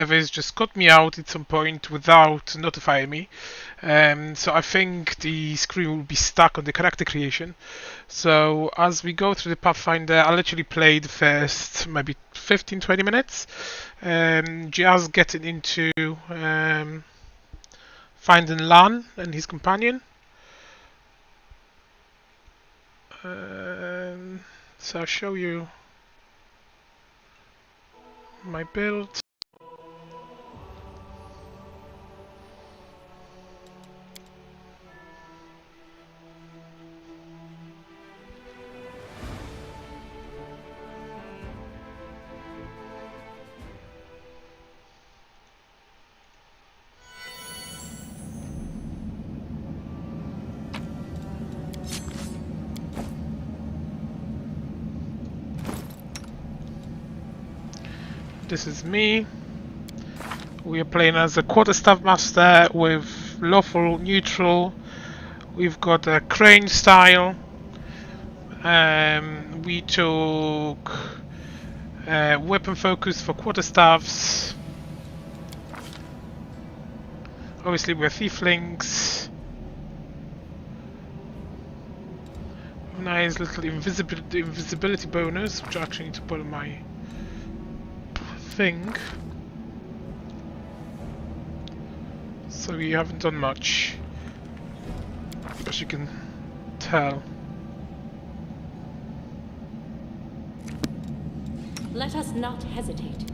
servers just cut me out at some point without notifying me. So I think the screen will be stuck on the character creation. So as we go through the Pathfinder, I'll literally play the first maybe 15-20 minutes, just getting into finding Lan and his companion. So I'll show you my build. This is me. We are playing as a quarterstaff master with lawful neutral. We've got a crane style. We took weapon focus for quarterstaffs. Obviously we're thieflings. Nice little invisibility bonus, which I actually need to put on my thing. So we haven't done much, as you can tell. Let us not hesitate.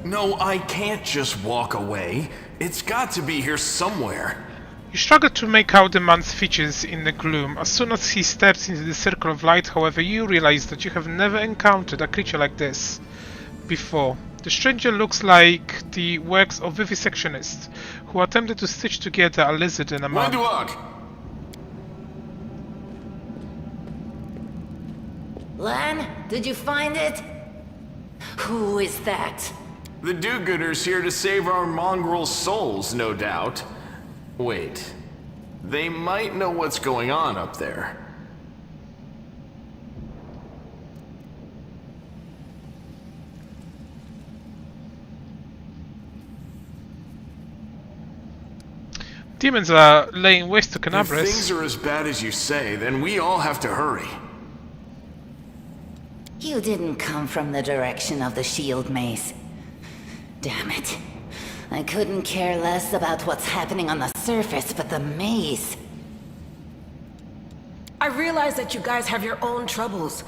No, I can't just walk away. It's got to be here somewhere. You struggle to make out the man's features in the gloom. As soon as he steps into the circle of light, however, you realize that you have never encountered a creature like this before. The stranger looks like the works of vivisectionists who attempted to stitch together a lizard and a man. Lan, did you find it? Who is that? The do-gooders here to save our mongrel souls, no doubt. Wait, they might know what's going on up there. Demons are laying waste to If Canabras. things are as bad as you say, then we all have to hurry. You didn't come from the direction of the shield maze. Damn it. I couldn't care less about what's happening on the surface, but the maze. I realize that you guys have your own troubles,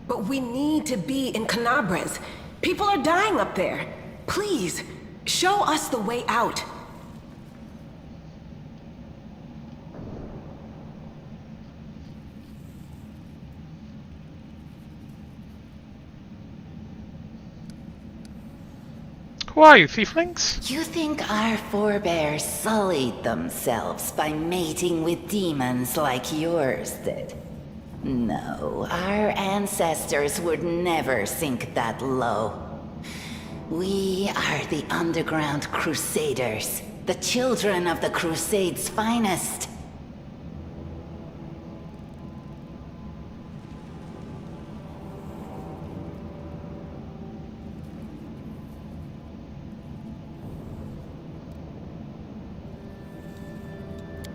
but we need to be in Canabras. People are dying up there. Please, show us the way out. Who are you, thieflings? You think our forebears sullied themselves by mating with demons like yours did? No, our ancestors would never sink that low. We are the underground crusaders, the children of the Crusade's finest.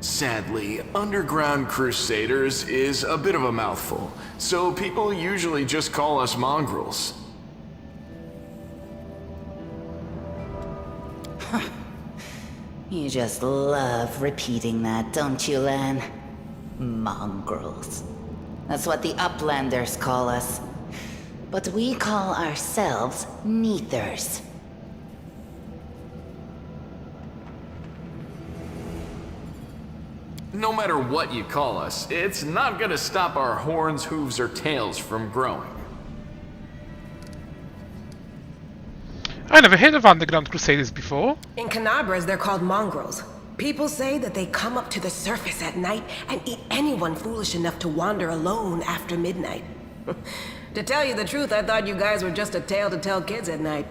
Sadly, Underground Crusaders is a bit of a mouthful, so people usually just call us mongrels. You just love repeating that, don't you, Lan? Mongrels. That's what the Uplanders call us. But we call ourselves Neathers. No matter what you call us, it's not gonna stop our horns, hooves, or tails from growing. I never heard of Underground Crusaders before. In Canabras, they're called mongrels. People say that they come up to the surface at night and eat anyone foolish enough to wander alone after midnight. To tell you the truth, I thought you guys were just a tale to tell kids at night.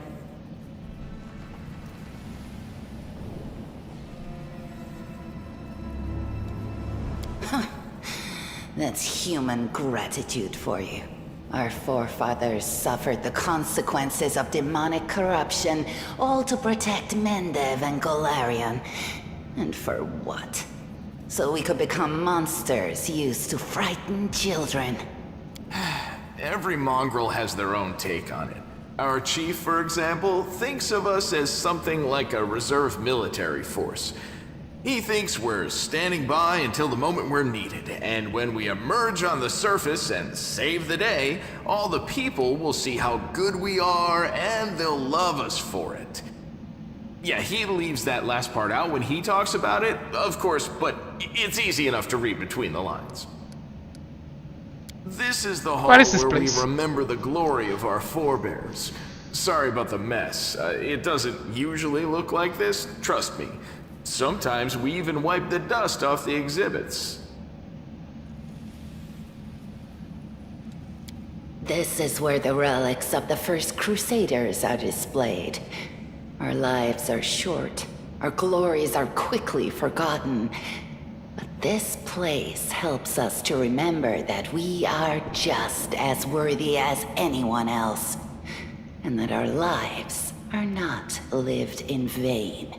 That's human gratitude for you. Our forefathers suffered the consequences of demonic corruption, all to protect Mendev and Golarion. And for what? So we could become monsters used to frighten children. Every mongrel has their own take on it. Our chief, for example, thinks of us as something like a reserve military force. He thinks we're standing by until the moment we're needed, and when we emerge on the surface and save the day, all the people will see how good we are and they'll love us for it. Yeah, he leaves that last part out when he talks about it, of course, but it's easy enough to read between the lines. This is the hall What is this where place? we remember the glory of our forebears. Sorry about the mess. It doesn't usually look like this, trust me. Sometimes we even wipe the dust off the exhibits. This is where the relics of the first Crusaders are displayed. Our lives are short. Our glories are quickly forgotten. But this place helps us to remember that we are just as worthy as anyone else. And that our lives are not lived in vain.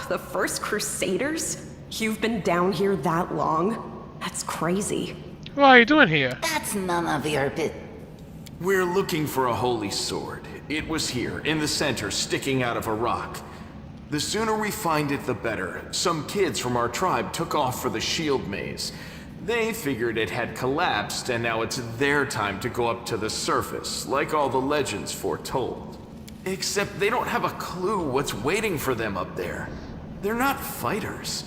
The first Crusaders? You've been down here that long? That's crazy. What are you doing here? That's none of your We're looking for a holy sword. It was here, in the center, sticking out of a rock. The sooner we find it, the better. Some kids from our tribe took off for the shield maze. They figured it had collapsed, and now it's their time to go up to the surface, like all the legends foretold. Except they don't have a clue what's waiting for them up there. They're not fighters.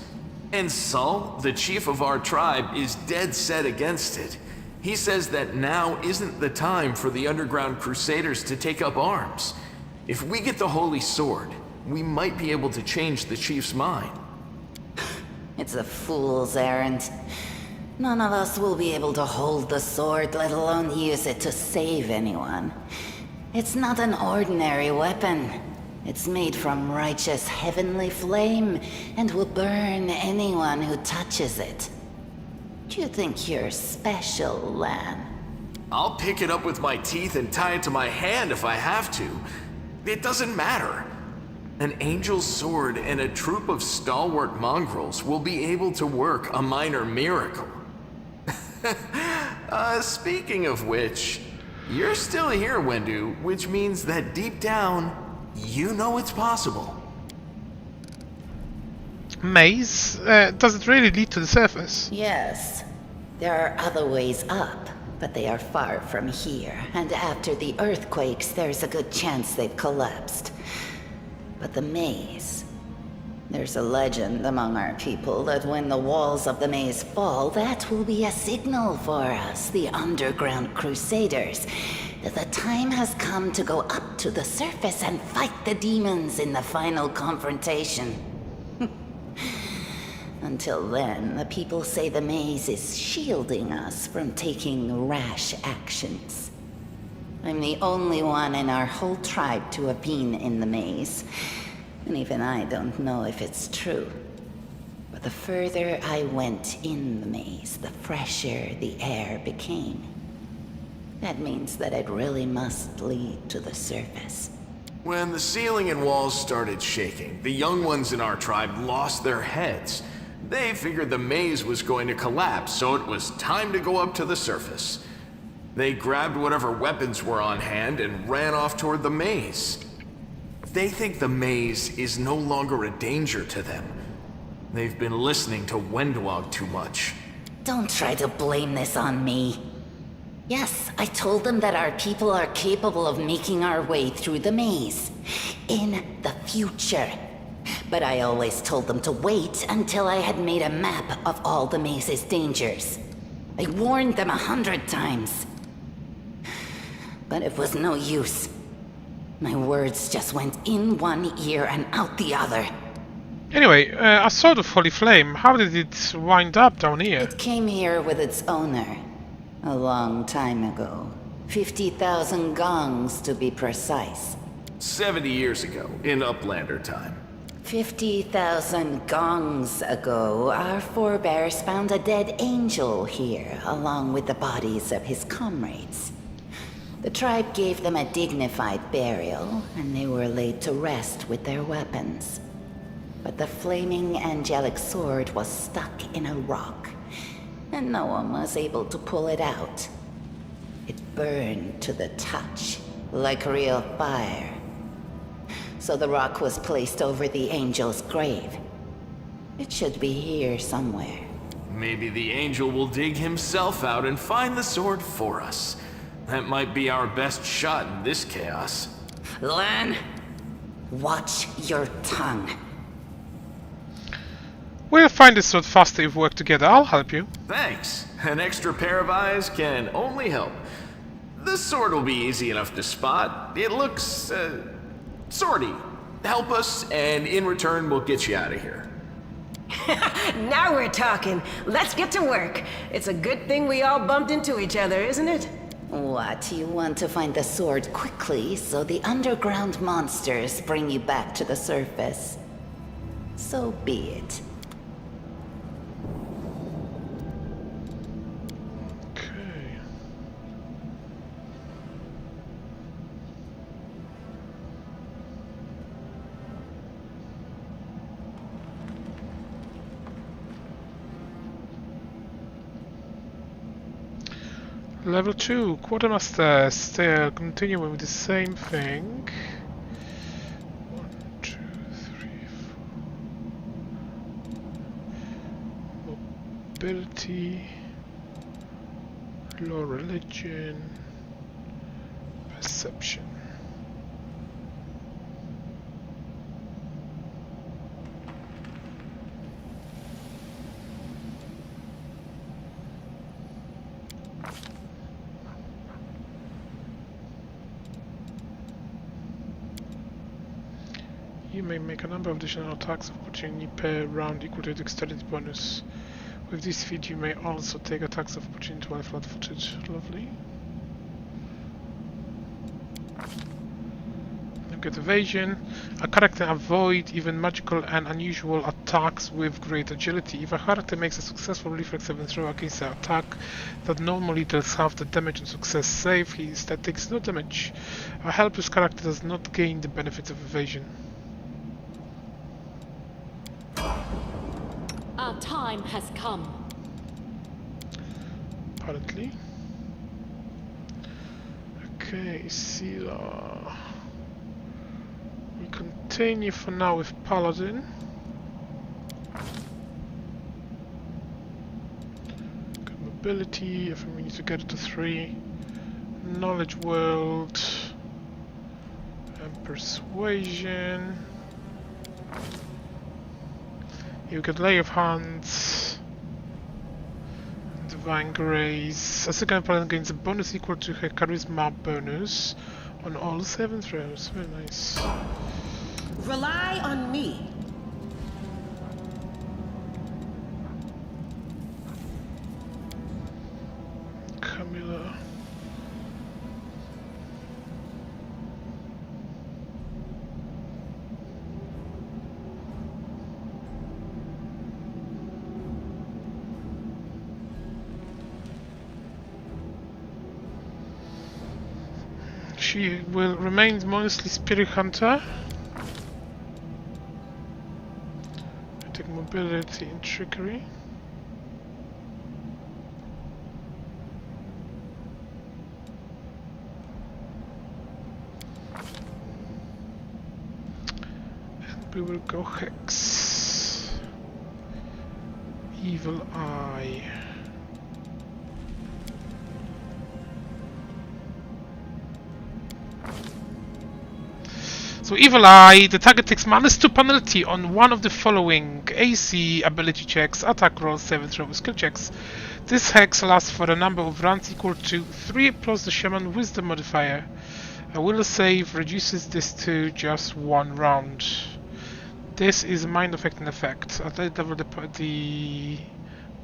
And Saul, the chief of our tribe, is dead set against it. He says that now isn't the time for the underground crusaders to take up arms. If we get the holy sword, we might be able to change the chief's mind. It's a fool's errand. None of us will be able to hold the sword, let alone use it to save anyone. It's not an ordinary weapon. It's made from righteous heavenly flame and will burn anyone who touches it. Do you think you're special, Lan? I'll pick it up with my teeth and tie it to my hand if I have to. It doesn't matter. An angel's sword and a troop of stalwart mongrels will be able to work a minor miracle. Speaking of which, you're still here, Wendu, which means that deep down, you know it's possible. Maze? Does it really lead to the surface? Yes. There are other ways up, but they are far from here. And after the earthquakes, there's a good chance they've collapsed. But the maze... There's a legend among our people that when the walls of the maze fall, that will be a signal for us, the underground crusaders, that the time has come to go up to the surface and fight the demons in the final confrontation. Until then, the people say the maze is shielding us from taking rash actions. I'm the only one in our whole tribe to have been in the maze. And even I don't know if it's true. But the further I went in the maze, the fresher the air became. That means that it really must lead to the surface. When the ceiling and walls started shaking, the young ones in our tribe lost their heads. They figured the maze was going to collapse, so it was time to go up to the surface. They grabbed whatever weapons were on hand and ran off toward the maze. They think the maze is no longer a danger to them. They've been listening to Wenduog too much. Don't try to blame this on me. Yes, I told them that our people are capable of making our way through the maze. In the future. But I always told them to wait until I had made a map of all the maze's dangers. I warned them 100 times. But it was no use. My words just went in one ear and out the other. Anyway, I saw the Holy Flame. How did it wind up down here? It came here with its owner. A long time ago. 50,000 gongs to be precise. 70 years ago, in Uplander time. 50,000 gongs ago, our forebears found a dead angel here, along with the bodies of his comrades. The tribe gave them a dignified burial, and they were laid to rest with their weapons. But the flaming angelic sword was stuck in a rock, and no one was able to pull it out. It burned to the touch, like real fire. So the rock was placed over the angel's grave. It should be here somewhere. Maybe the angel will dig himself out and find the sword for us. That might be our best shot in this chaos. Lan, watch your tongue. We'll find this sword faster if we work together. I'll help you. Thanks. An extra pair of eyes can only help. The sword will be easy enough to spot. It looks, swordy. Help us, and in return, we'll get you out of here. Now we're talking. Let's get to work. It's a good thing we all bumped into each other, isn't it? What, you want to find the sword quickly so the underground monsters bring you back to the surface? So be it. Okay. Level 2, Quartermaster, still continuing with the same thing. 1, 2, 3, 4. Mobility, law, religion, perception. You may make a number of additional attacks of opportunity per round equal to the dexterity bonus. With this feat, you may also take attacks of opportunity while flat-footed. Lovely. You get evasion. A character avoid even magical and unusual attacks with great agility. If a character makes a successful reflex saving throw against an attack that normally deals half the damage on success save, he instead takes no damage. A helpless character does not gain the benefits of evasion. Our time has come. Apparently. Okay, Sila. We continue for now with Paladin. Good mobility, I think we need to get it to 3. Knowledge World. And Persuasion. You get Lay of Hands, Divine Grace. A second paladin gains a bonus equal to her charisma bonus on all 7 throws. Very nice. Rely on me. Camilla. She will remain mostly Spirit Hunter. I take mobility and trickery. And we will go Hex. Evil Eye. So Evil Eye, the target takes -2 penalty on one of the following AC, ability checks, attack rolls, saving throws, skill checks. This hex lasts for a number of rounds equal to 3 plus the Shaman Wisdom modifier. A will save reduces this to just 1 round. This is a mind affecting effect. At that level the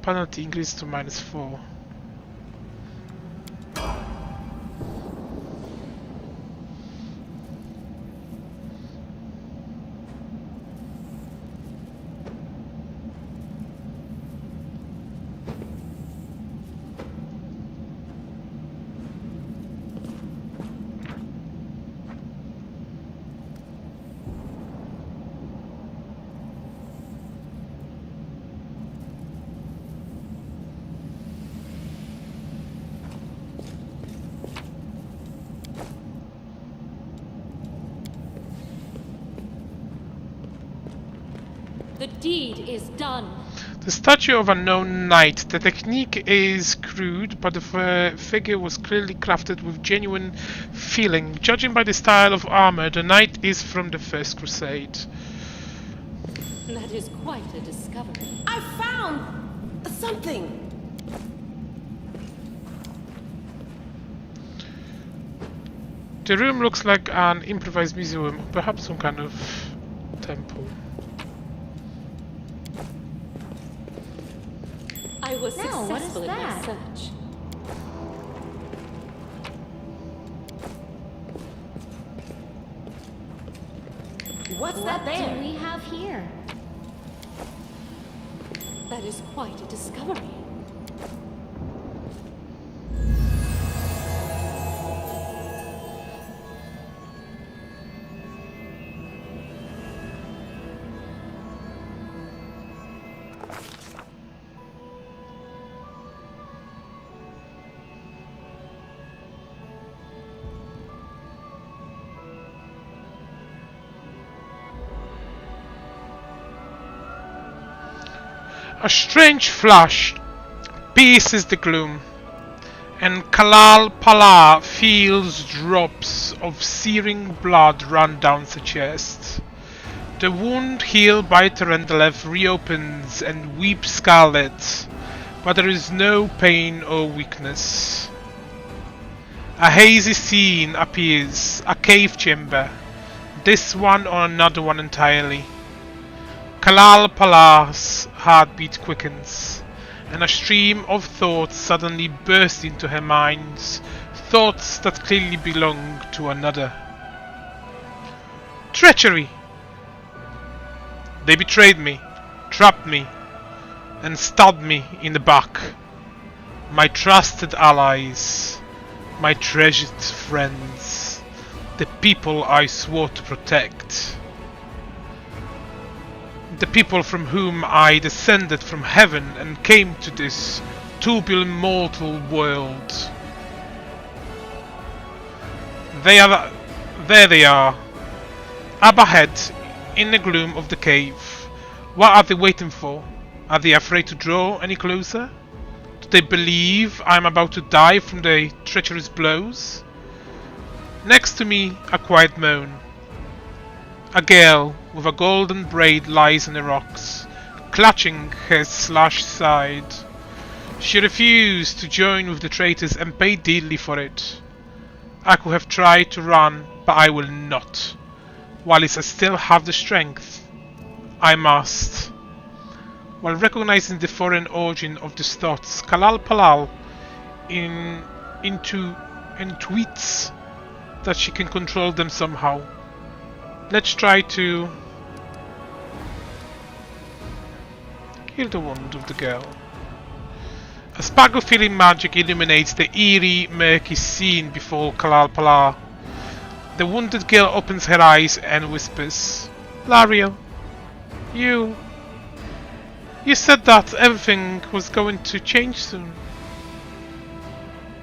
penalty increases to -4. The deed is done. The statue of unknown knight. The technique is crude, but the figure was clearly crafted with genuine feeling. Judging by the style of armor, the knight is from the First Crusade. That is quite a discovery. I found something. The room looks like an improvised museum, perhaps some kind of temple. I was Now, what is successful in my that? search. What's What that do there? we have here? That is quite a discovery. A strange flash pierces the gloom, and Kalal Pala feels drops of searing blood run down the chest. The wound healed by Terendelev reopens and weeps scarlet, but there is no pain or weakness. A hazy scene appears, a cave chamber, this one or another one entirely. Kalal Pala's heartbeat quickens, and a stream of thoughts suddenly bursts into her mind, thoughts that clearly belong to another. Treachery! They betrayed me, trapped me, and stabbed me in the back. My trusted allies, my treasured friends, the people I swore to protect. The people from whom I descended from heaven and came to this tubular mortal world. There they are, up ahead, in the gloom of the cave. What are they waiting for? Are they afraid to draw any closer? Do they believe I am about to die from their treacherous blows? Next to me, a quiet moan. A girl with a golden braid lies on the rocks, clutching her slashed side. She refused to join with the traitors and paid dearly for it. I could have tried to run, but I will not. Whilst I still have the strength, I must. While recognizing the foreign origin of these thoughts, Kalal Palal intuits that she can control them somehow. Let's try to heal the wound of the girl. A spark of healing magic illuminates the eerie, murky scene before Kalal Pala. The wounded girl opens her eyes and whispers, "Lariel, you said that everything was going to change soon.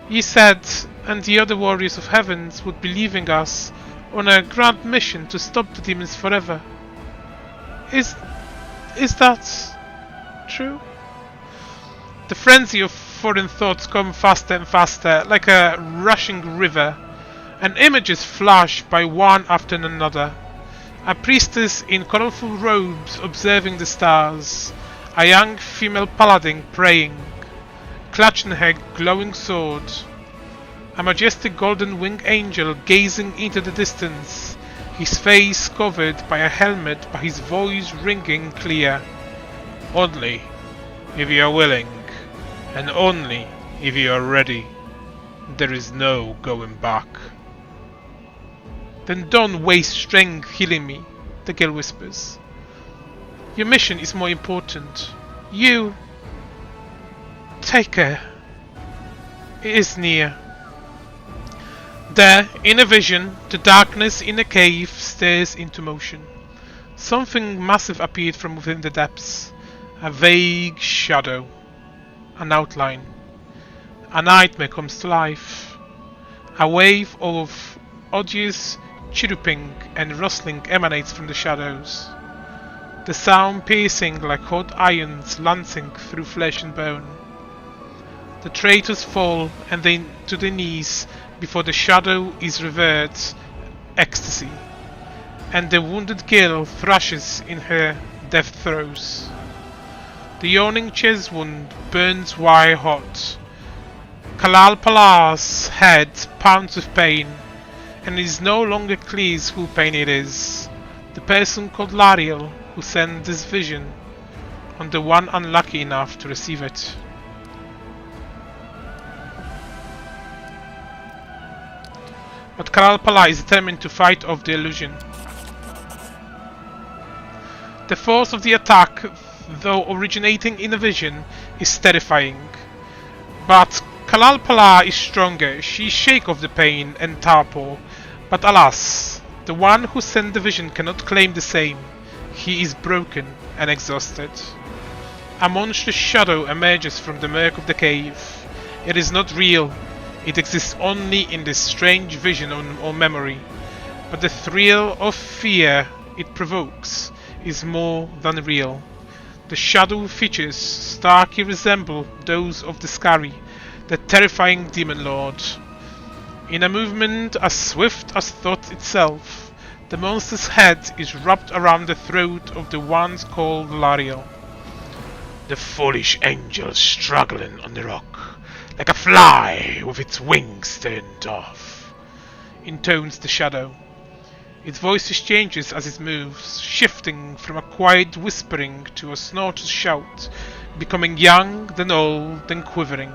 You said, and the other warriors of heavens would be leaving us on a grand mission to stop the demons forever. Is that true?" The frenzy of foreign thoughts come faster and faster, like a rushing river, and images flash by one after another. A priestess in colorful robes observing the stars, a young female paladin praying, clutching her glowing sword, a majestic golden winged angel gazing into the distance, his face covered by a helmet but his voice ringing clear. "Only if you are willing, and only if you are ready. There is no going back." "Then don't waste strength healing me," the girl whispers. "Your mission is more important. You take care. It is near." There, in a vision, the darkness in the cave stirs into motion. Something massive appeared from within the depths. A vague shadow. An outline. A nightmare comes to life. A wave of odious chirruping and rustling emanates from the shadows. the sound piercing like hot irons lancing through flesh and bone. The traitors fall and they to their knees before the shadow is revered ecstasy, and the wounded girl thrashes in her death throes. The yawning chest wound burns white hot. Kalal Palar's head pounds with pain, and it is no longer clear who pain it is. The person called Lariel who sent this vision on the one unlucky enough to receive it. But Kalal Palar is determined to fight off the illusion. The force of the attack, though originating in a vision, is terrifying. But Kalal Palar is stronger. She shakes off the pain and torpor. But alas, the one who sent the vision cannot claim the same. He is broken and exhausted. A monstrous shadow emerges from the murk of the cave. It is not real. It exists only in this strange vision or memory. But the thrill of fear it provokes is more than real. The shadow features starkly resemble those of the Scary, the terrifying demon lord. In a movement as swift as thought itself, the monster's head is wrapped around the throat of the one called Lariel. The foolish angel struggling on the rock, like a fly with its wings turned off, intones the shadow. Its voice changes as it moves, shifting from a quiet whispering to a snorted shout, becoming young, then old, then quivering.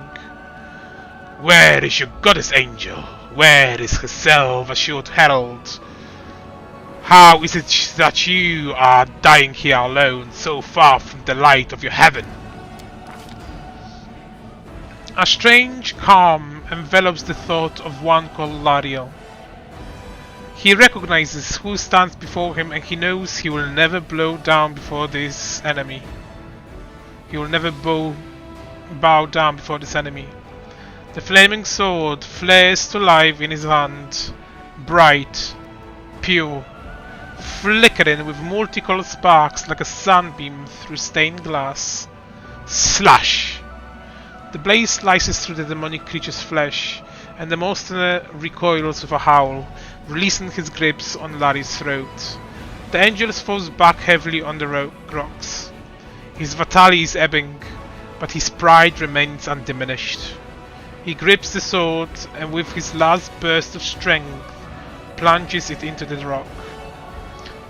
Where is your goddess angel? Where is her self-assured herald? How is it that you are dying here alone, so far from the light of your heaven? A strange calm envelops the thought of one called Lariel. He recognizes who stands before him, and he knows he will never bow down before this enemy. He will never bow down before this enemy. The flaming sword flares to life in his hand, bright, pure, flickering with multicolored sparks like a sunbeam through stained glass. Slash! The blade slices through the demonic creature's flesh, and the monster recoils with a howl, releasing his grips on Larry's throat. The angel falls back heavily on the rocks. His vitality is ebbing, but his pride remains undiminished. He grips the sword and with his last burst of strength plunges it into the rock.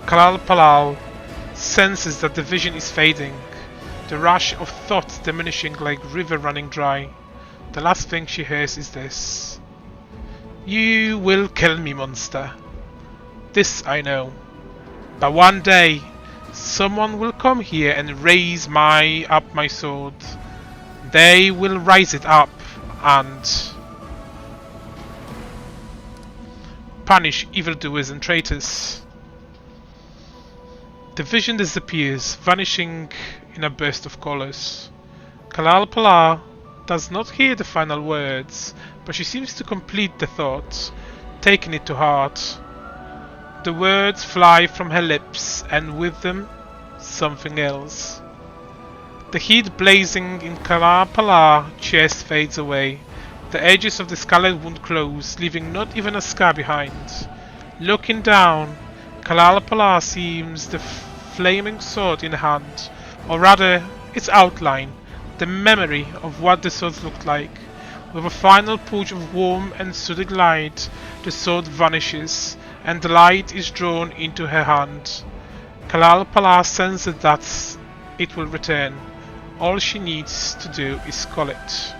Kalal Palar senses that the vision is fading, the rush of thought diminishing like river running dry. The last thing she hears is this: "You will kill me, monster. This I know. But one day, someone will come here and raise up my sword. They will rise it up and punish evildoers and traitors." The vision disappears, vanishing in a burst of colors. Kalal Palar does not hear the final words, but she seems to complete the thought, taking it to heart. The words fly from her lips, and with them, something else. The heat blazing in Kalal Palar's chest fades away. The edges of the scarlet wound close, leaving not even a scar behind. Looking down, Kalal Palar sees the flaming sword in her hand, or rather, its outline, the memory of what the sword looked like. With a final push of warm and soothing light, the sword vanishes, and the light is drawn into her hand. Kalal Palar senses that it will return. All she needs to do is call it.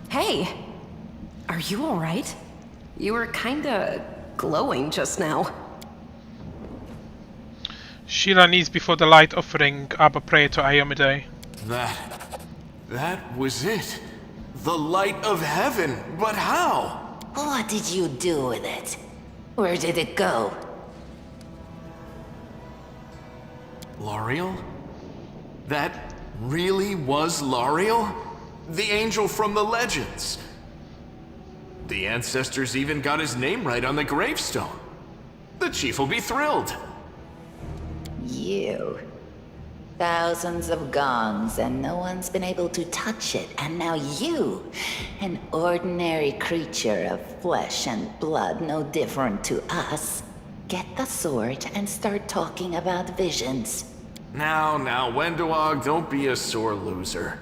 Hey! Are you alright? You were kinda glowing just now. Sheila kneels before the light, offering up a prayer to Iomide. That was it. The light of heaven. But how? What did you do with it? Where did it go? Lariel? That really was Lariel? The angel from the legends? The ancestors even got his name right on the gravestone. The chief will be thrilled. You. Thousands of gongs and no one's been able to touch it, and now you, an ordinary creature of flesh and blood no different to us, get the sword and start talking about visions. Now, Wendowog, don't be a sore loser.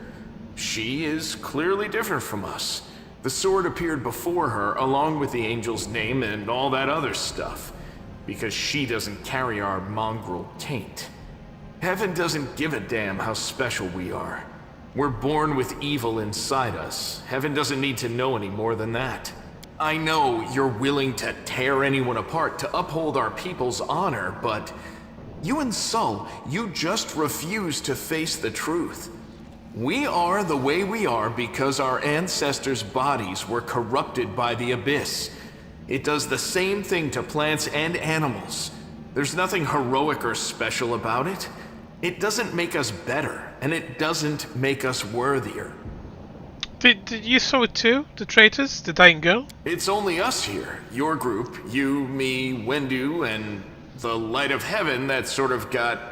She is clearly different from us. The sword appeared before her, along with the angel's name and all that other stuff, because she doesn't carry our mongrel taint. Heaven doesn't give a damn how special we are. We're born with evil inside us. Heaven doesn't need to know any more than that. I know you're willing to tear anyone apart to uphold our people's honor, but you and Sol, you just refuse to face the truth. We are the way we are because our ancestors' bodies were corrupted by the Abyss. It does the same thing to plants and animals. There's nothing heroic or special about it. It doesn't make us better, and it doesn't make us worthier. Did you saw it too? The traitors? The dying girl? It's only us here. Your group, you, me, Wendu, and the light of heaven that sort of got,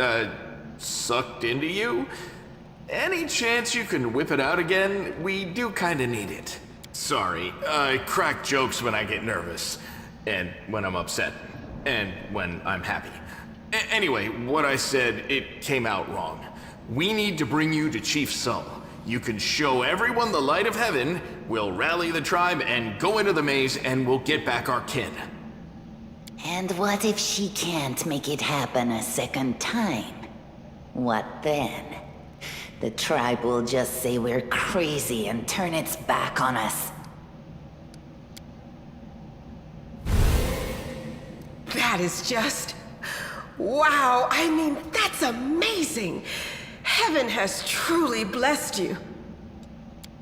sucked into you. Any chance you can whip it out again? We do kinda need it. Sorry, I crack jokes when I get nervous, and when I'm upset, and when I'm happy. Anyway, what I said, it came out wrong. We need to bring you to Chief Sol. You can show everyone the light of heaven, we'll rally the tribe and go into the maze, and we'll get back our kin. And what if she can't make it happen a second time? What then? The tribe will just say we're crazy and turn its back on us. That is just... wow, I mean, that's amazing! Heaven has truly blessed you.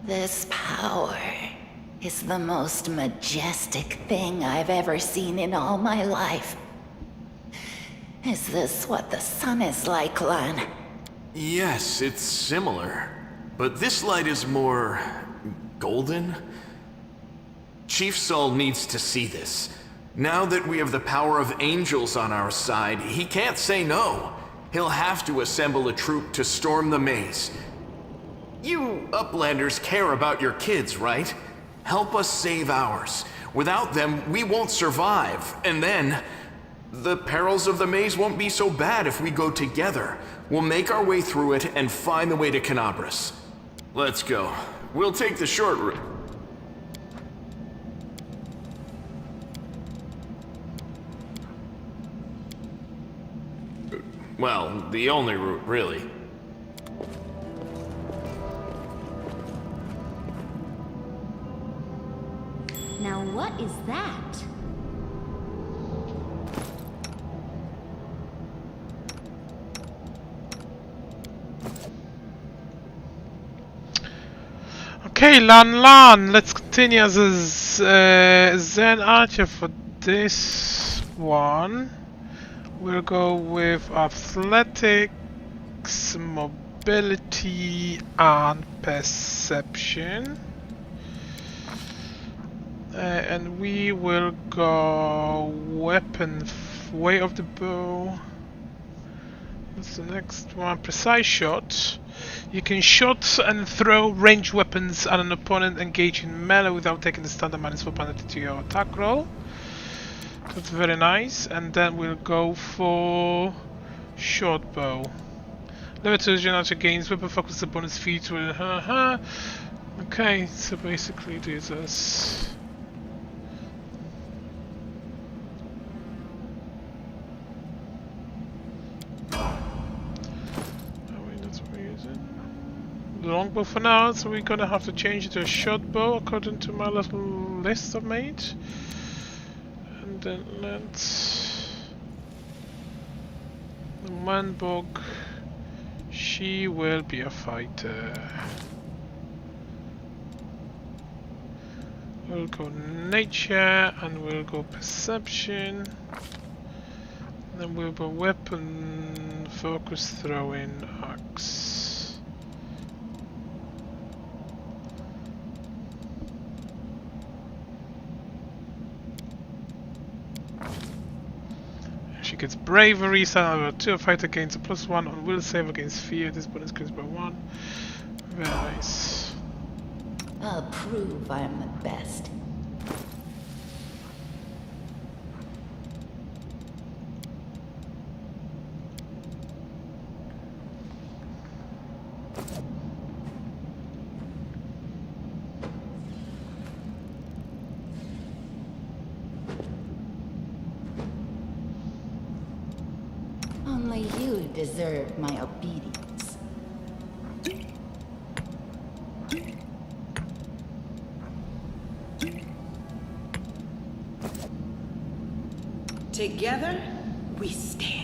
This power is the most majestic thing I've ever seen in all my life. Is this what the sun is like, Lan? Yes, it's similar. But this light is more... golden? Chief Sol needs to see this. Now that we have the power of angels on our side, he can't say no. He'll have to assemble a troop to storm the maze. You Uplanders care about your kids, right? Help us save ours. Without them, we won't survive. And then, the perils of the maze won't be so bad if we go together. We'll make our way through it and find the way to Canabras. Let's go. We'll take the short route. Well, the only route, really. Now what is that? Okay, Lan, let's continue as a Zen Archer for this one. We'll go with athletics, mobility, and perception. And we will go weapon, way of the bow. What's the next one? Precise shot. You can shot and throw ranged weapons at an opponent engaged in melee without taking the standard -4 penalty to your attack roll. That's very nice. And then we'll go for short bow. Level 2 generator gains weapon focus the bonus feature. Okay, so basically this is. Longbow for now, so we're gonna have to change it to a short bow according to my little list I've made. And then let's... the Manbog, she will be a fighter. We'll go nature and we'll go perception. Then we'll go weapon, focus, throwing, axe. He gets bravery, son of a 2 fighter gains a +1 on will save against fear. This bonus increased by 1. Very nice. I'll prove I'm the best. Only you deserve my obedience. Together, we stand.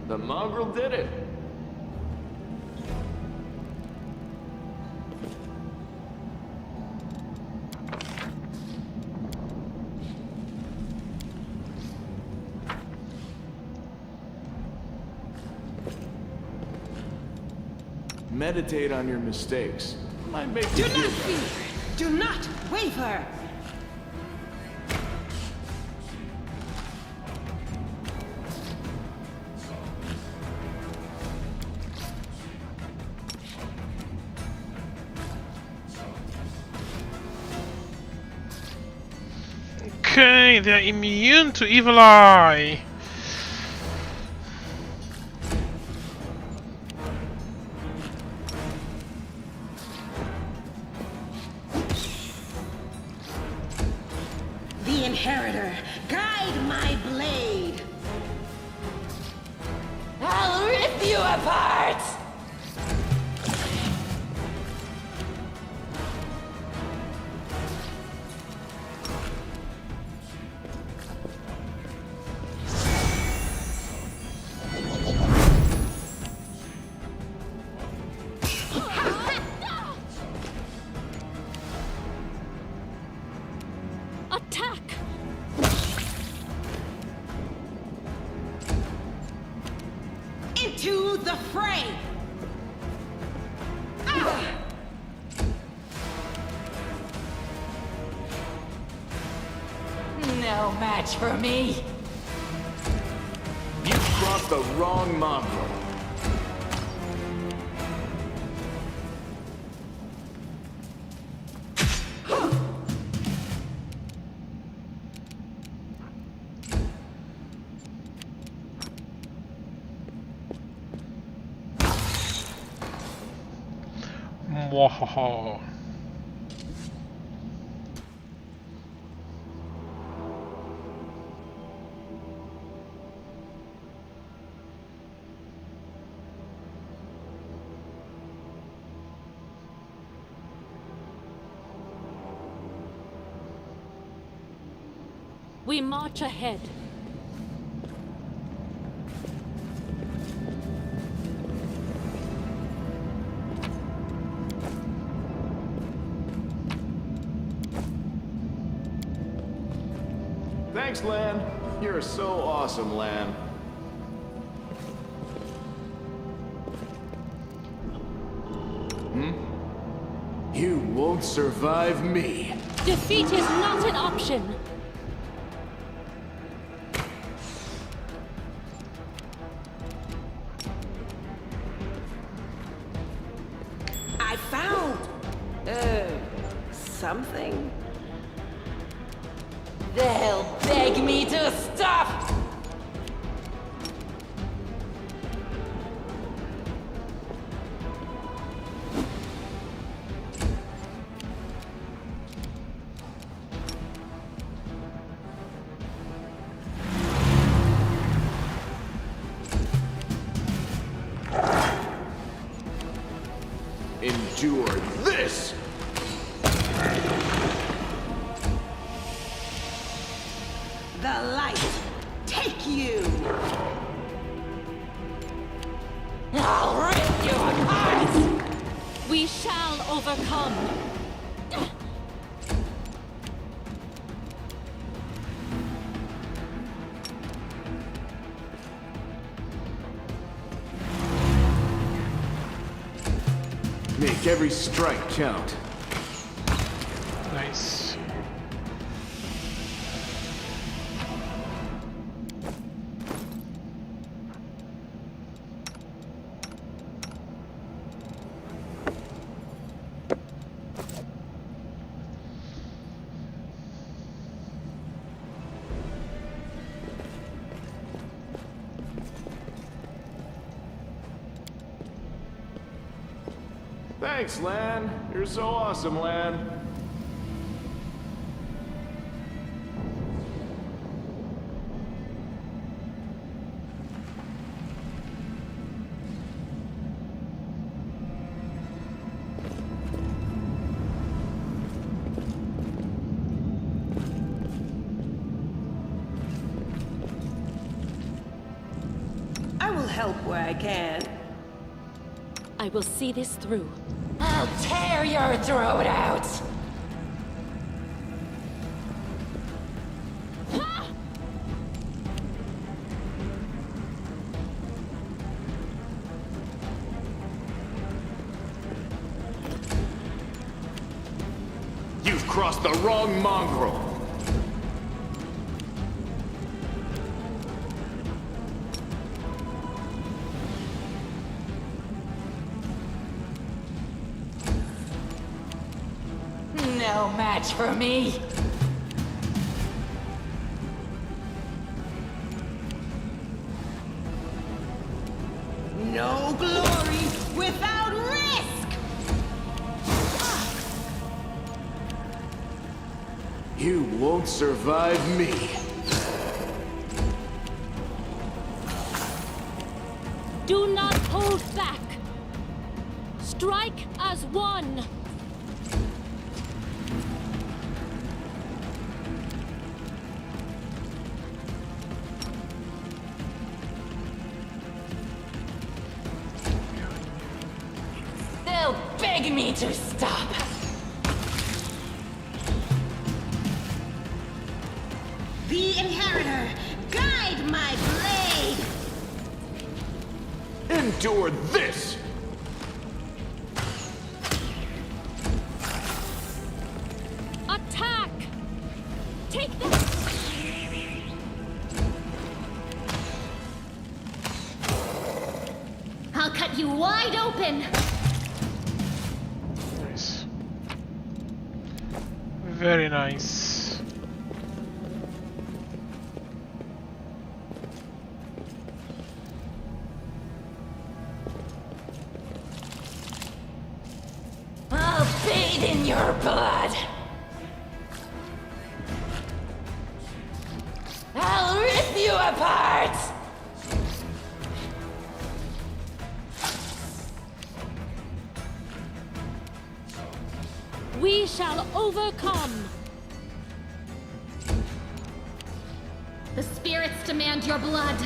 The mongrel did it. Meditate on your mistakes. Might make you Do feel not better. fear! Do not waver! Okay, they're immune to evil eye. The Inheritor, guide my blade! I'll rip you apart! Attack! Into the fray! Ah! No match for me. You brought the wrong mongrel. Mwahaha. We march ahead. Thanks, Lan. You're so awesome, Lan. You won't survive me. Defeat is not an option. I found... something. They'll beg me to stop! Endure this! The light, take you! I'll rip you apart! We shall overcome. Make every strike count. Nice. Thanks, Lan. You're so awesome, Lan. I will help where I can. I will see this through. I'll tear your throat out! You've crossed the wrong mongrel. No match for me. No glory without risk! You won't survive me. Do not hold back. Strike as one. They'll beg me to stop. The Inheritor, guide my blade! Endure this! Attack! Take this! I'll cut you wide open! Nice. Very nice. I'll bathe in your blood. I'll rip you apart. We shall overcome. The spirits demand your blood.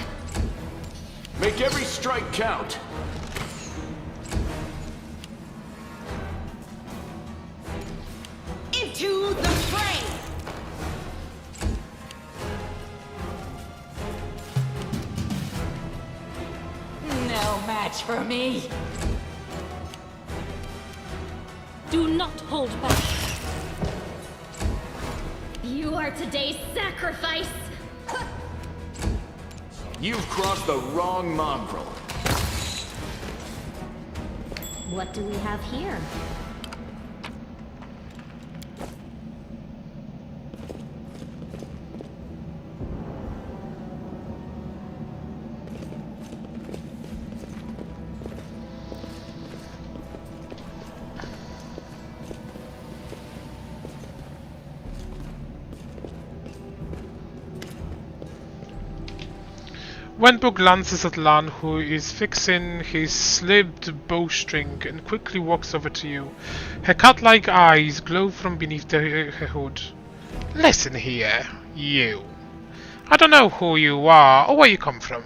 Make every strike count. Into the fray! No match for me. Do not hold back. You are today's sacrifice! You've crossed the wrong mongrel. What do we have here? Wenbo glances at Lan, who is fixing his slipped bowstring, and quickly walks over to you. Her cat-like eyes glow from beneath her hood. Listen here, you. I don't know who you are or where you come from,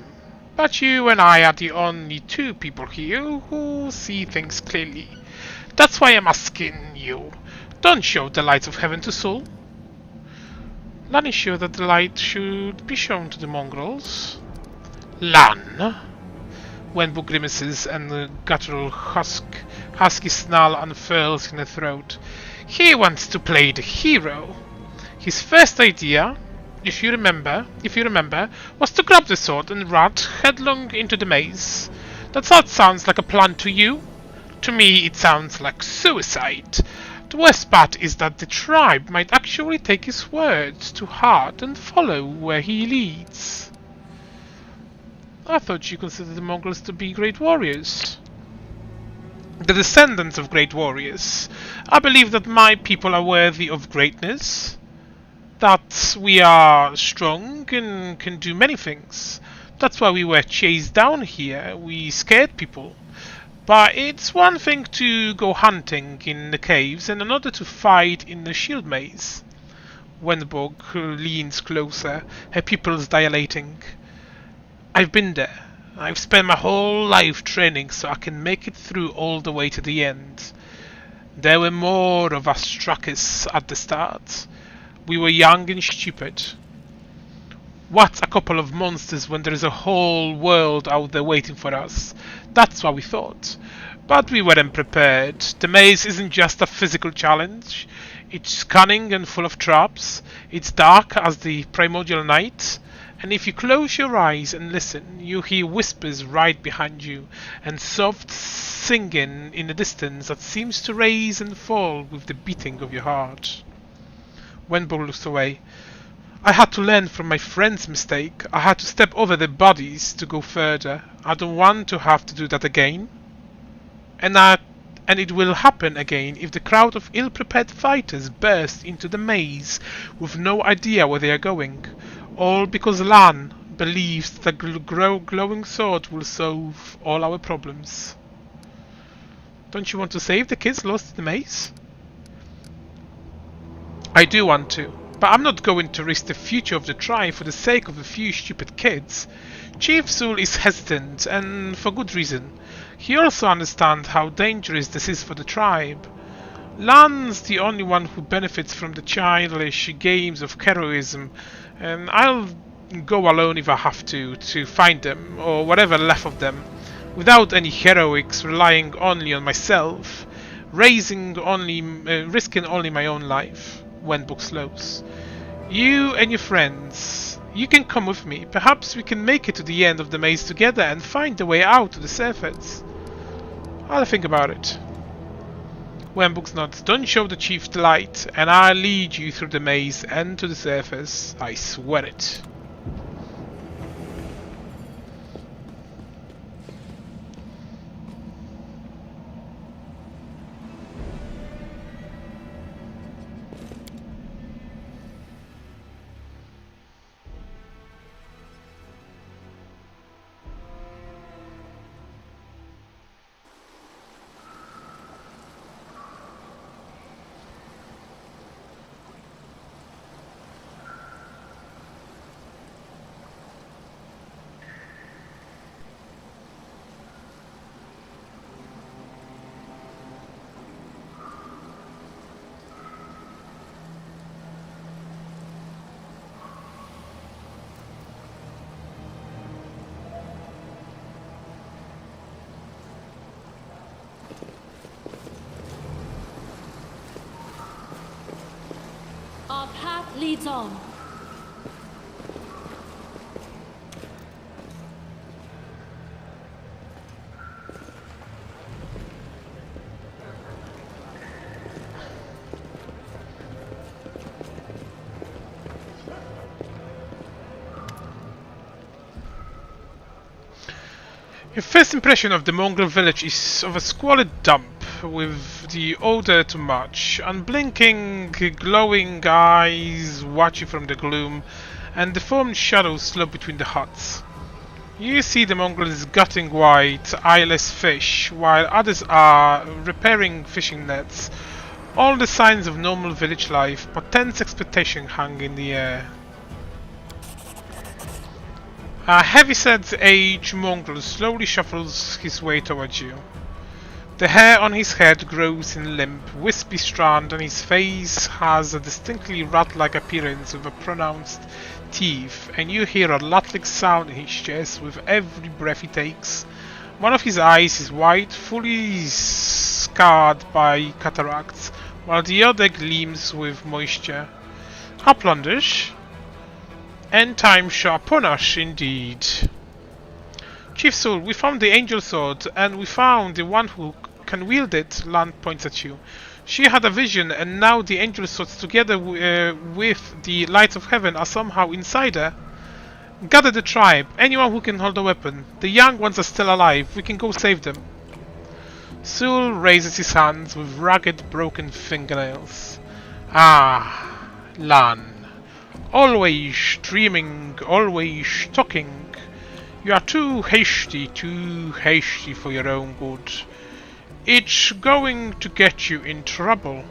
But you and I are the only two people here who see things clearly. That's why I'm asking you. Don't show the lights of heaven to Soul. Lan is sure that the light should be shown to the mongrels. Lan? Wenbu grimaces and the guttural husky snarl unfurls in her throat. He wants to play the hero. His first idea, if you remember, was to grab the sword and run headlong into the maze. That sounds like a plan to you? To me, it sounds like suicide. The worst part is that the tribe might actually take his words to heart and follow where he leads. I thought you considered the Mongols to be great warriors. The descendants of great warriors. I believe that my people are worthy of greatness. That we are strong and can do many things. That's why we were chased down here. We scared people. But it's one thing to go hunting in the caves and another to fight in the shield maze. Wenborg leans closer, her pupils dilating. I've been there. I've spent my whole life training so I can make it through all the way to the end. There were more of us truckers at the start. We were young and stupid. What a couple of monsters when there is a whole world out there waiting for us. That's what we thought. But we weren't prepared. The maze isn't just a physical challenge. It's cunning and full of traps. It's dark as the primordial night. And if you close your eyes and listen, you hear whispers right behind you, and soft singing in the distance that seems to rise and fall with the beating of your heart. Wenbo looks away. I had to learn from my friend's mistake. I had to step over their bodies to go further. I don't want to have to do that again. And it will happen again if the crowd of ill-prepared fighters burst into the maze with no idea where they are going. All because Lan believes the glowing sword will solve all our problems. Don't you want to save the kids lost in the maze? I do want to, but I'm not going to risk the future of the tribe for the sake of a few stupid kids. Chief Zul is hesitant, and for good reason. He also understands how dangerous this is for the tribe. Lan's the only one who benefits from the childish games of heroism, and I'll go alone if I have to find them, or whatever left of them, without any heroics, relying only on myself, risking only my own life. Wenbook slows. You and your friends, you can come with me. Perhaps we can make it to the end of the maze together and find a way out to the surface. I'll think about it. Wenbook's nods. Don't show the chief the light, and I'll lead you through the maze and to the surface. I swear it. Our path leads on. Your first impression of the Mongol village is of a squalid dump, with the odor to match, unblinking, glowing eyes watch you from the gloom, and deformed shadows slope between the huts. You see the Mongols gutting white, eyeless fish, while others are repairing fishing nets. All the signs of normal village life, but tense expectation hung in the air. A heavy-set aged mongrel slowly shuffles his way towards you. The hair on his head grows in limp, wispy strand, and his face has a distinctly rat-like appearance with a pronounced teeth, and you hear a rattling sound in his chest with every breath he takes. One of his eyes is wide, fully scarred by cataracts, while the other gleams with moisture. Uplandish, and time shall punish indeed. Chief Soul, we found the Angel Sword, and we found the one who can wield it. Lan points at you. She had a vision, and now the Angel Swords, together with the Lights of Heaven, are somehow inside her. Gather the tribe, anyone who can hold a weapon. The young ones are still alive, we can go save them. Soul raises his hands with ragged, broken fingernails. Ah, Lan. Always dreaming, always talking. You are too hasty for your own good. It's going to get you in trouble.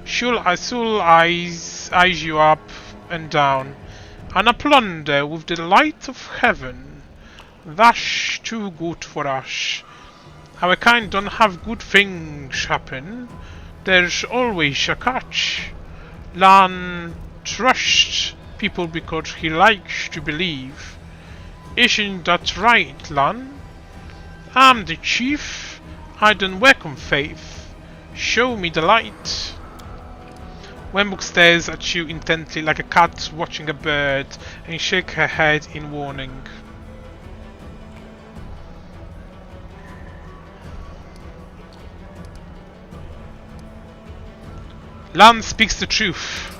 Soul eyes you up and down. And a plunder with the light of heaven. That's too good for us. Our kind don't have good things happen. There's always a catch. Lan trusts people because he likes to believe. Isn't that right, Lan? I'm the chief. I don't welcome faith. Show me the light. Wenbok stares at you intently like a cat watching a bird and shakes her head in warning. Lan speaks the truth.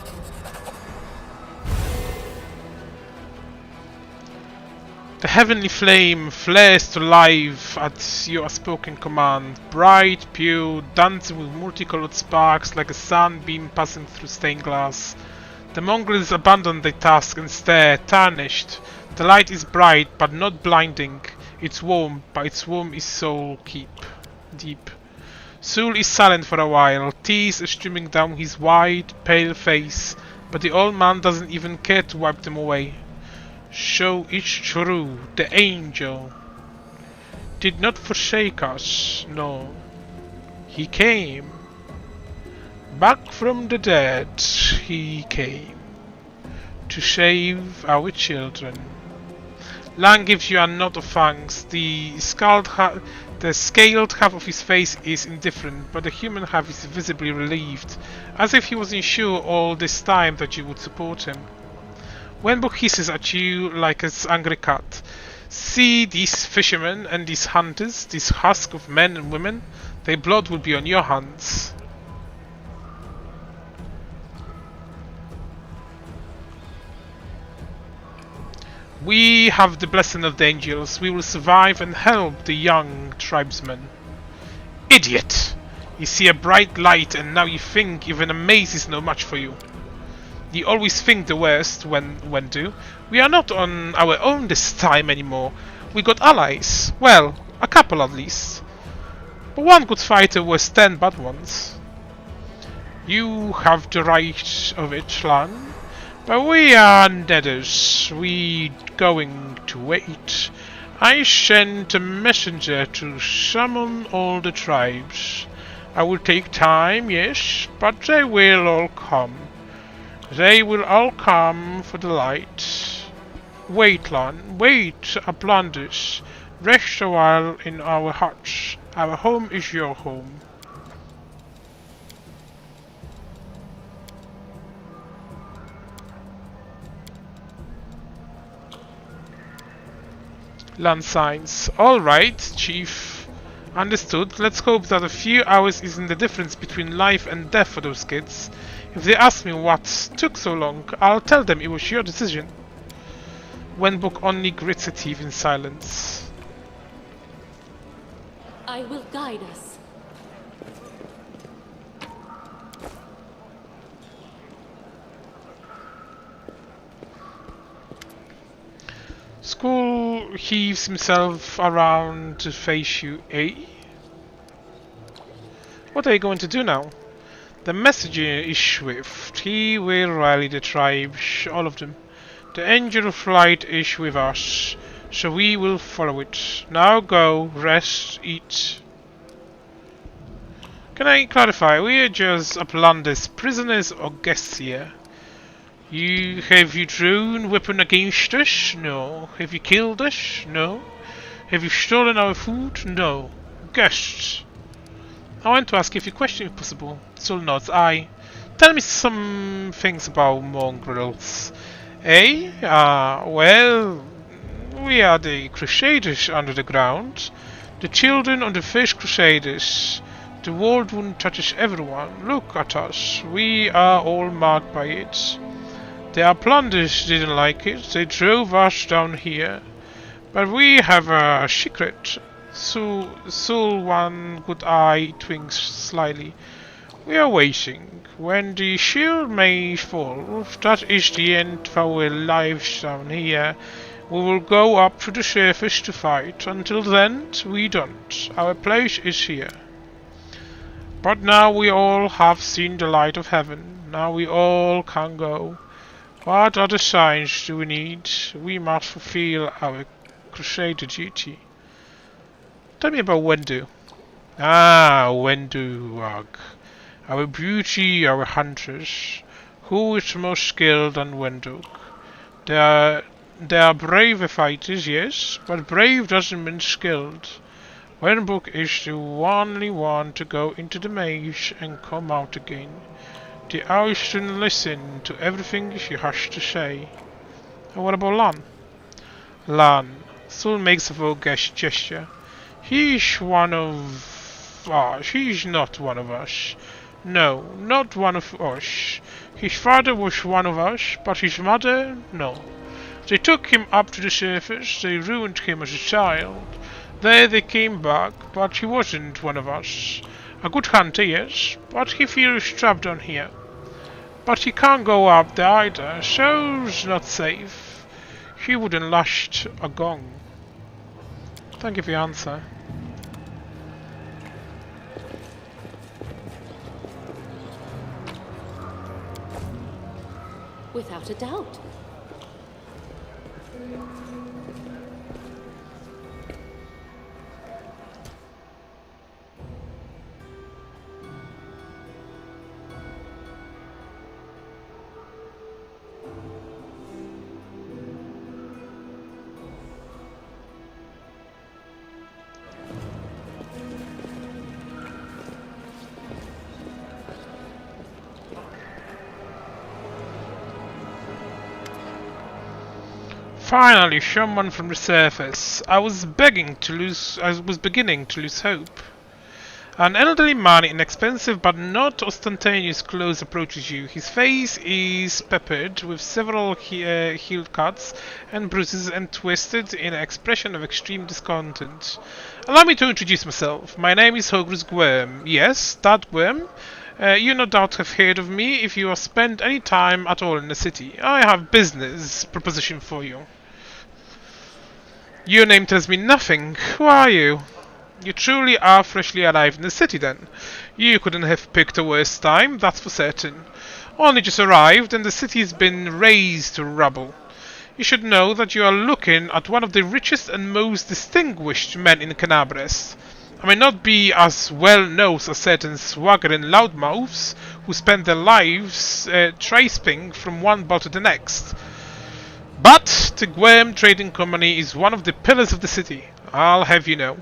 The heavenly flame flares to life at your spoken command, bright, pure, dancing with multicolored sparks like a sunbeam passing through stained glass. The mongrels abandon their task and stare, tarnished. The light is bright but not blinding. It's warm, but its warmth is soul deep. Soul is silent for a while, tears are streaming down his wide, pale face, but the old man doesn't even care to wipe them away. So it's true, the angel did not forsake us, no. He came. Back from the dead he came. To save our children. Lan gives you a nod of thanks. The scaled half of his face is indifferent, but the human half is visibly relieved, as if he wasn't sure all this time that you would support him. Wenbok hisses at you like an angry cat. See these fishermen and these hunters, this husk of men and women? Their blood will be on your hands. We have the blessing of the angels. We will survive and help the young tribesmen. Idiot! You see a bright light and now you think even a maze is no match for you. You always think the worst when do. We are not on our own this time anymore. We got allies. Well, a couple at least. But one good fighter was 10 bad ones. You have the right of it, Lan. But we are nedders. We going to wait. I sent a messenger to summon all the tribes. I will take time, yes, but they will all come. They will all come for the light. Wait, Lan, wait, Uplandis. Rest a while in our huts. Our home is your home. Lan signs. Alright, Chief. Understood. Let's hope that a few hours isn't the difference between life and death for those kids. If they ask me what took so long, I'll tell them it was your decision. Wenbok only grits her teeth in silence. I will guide us. Skull heaves himself around to face you, eh? What are you going to do now? The messenger is swift. He will rally the tribes, all of them. The angel of light is with us, so we will follow it. Now go, rest, eat. Can I clarify, we are just Uplanders, prisoners or guests here? Have you drawn weapon against us? No. Have you killed us? No. Have you stolen our food? No. Guests. I want to ask you a few questions if possible. Soul nods. Aye. Tell me some things about mongrels. Eh? Well, we are the Crusaders under the ground. The children of the first Crusaders. The world wound touches everyone. Look at us. We are all marked by it. The Uplanders didn't like it. They drove us down here. But we have a secret. Soul one good eye twinks slyly. We are waiting. When the shield may fall, that is the end of our lives down here. We will go up to the surface to fight. Until then, we don't. Our place is here. But now we all have seen the light of heaven. Now we all can go. What other signs do we need? We must fulfill our Crusader duty. Tell me about Wendu. Ah, Wendu, our beauty, our hunters. Who is most skilled than Wendu? They are brave fighters, yes, but brave doesn't mean skilled. Wendu is the only one to go into the maze and come out again. The Ocean listen to everything she has to say. And what about Lan? Lan. Soul makes a full gesture. He is one of... she is not one of us. No, not one of us. His father was one of us, but his mother, no. They took him up to the surface, they ruined him as a child. There they came back, but he wasn't one of us. A good hunter, yes, but he feels trapped down here. But he can't go up there either, so it's not safe. He wouldn't last a gong. Thank you for your answer. Without a doubt. Finally, someone from the surface. I was beginning to lose hope. An elderly man in expensive but not ostentatious clothes approaches you. His face is peppered with several heel cuts and bruises and twisted in an expression of extreme discontent. Allow me to introduce myself. My name is Hogrus Gwyrm. Yes, that Gwyrm. You no doubt have heard of me if you have spent any time at all in the city. I have business proposition for you. Your name tells me nothing. Who are you? You truly are freshly arrived in the city then. You couldn't have picked a worse time, that's for certain. Only just arrived and the city's been razed to rubble. You should know that you are looking at one of the richest and most distinguished men in Canabres. I may not be as well known as certain swaggering loudmouths who spend their lives traipsing from one bar to the next. But the Gwyrm Trading Company is one of the pillars of the city, I'll have you know.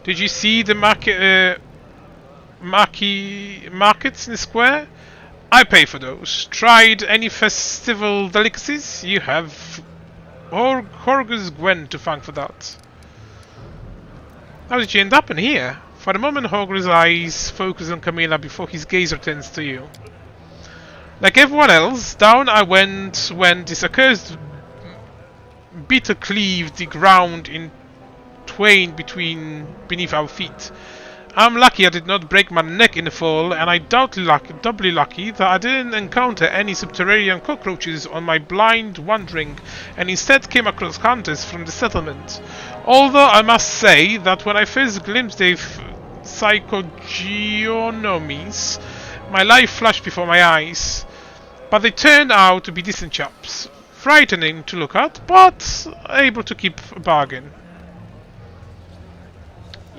Did you see the markets in the square? I pay for those. Tried any festival delicacies? You have Hogrus Gwyn to thank for that. How did you end up in here? For a moment, Hogrus' eyes focus on Camilla before his gaze returns to you. Like everyone else, down I went when this accursed beetle cleaved the ground in twain beneath our feet. I'm lucky I did not break my neck in the fall, and I'm doubly lucky that I didn't encounter any subterranean cockroaches on my blind wandering, and instead came across hunters from the settlement. Although I must say that when I first glimpsed their psychognomies, my life flashed before my eyes. But they turned out to be decent chaps. frightening to look at, but able to keep a bargain.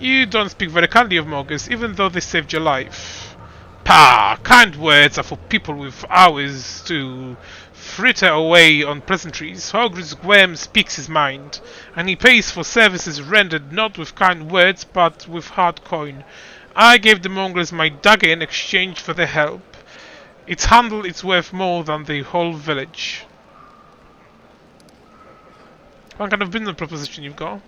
You don't speak very kindly of Morgus, even though they saved your life. Pah! Kind words are for people with hours to fritter away on pleasantries. Hogris Gwem speaks his mind, and he pays for services rendered not with kind words, but with hard coin. I gave the mongrels my dagger in exchange for their help. Its handle is worth more than the whole village. What kind of business proposition you've got?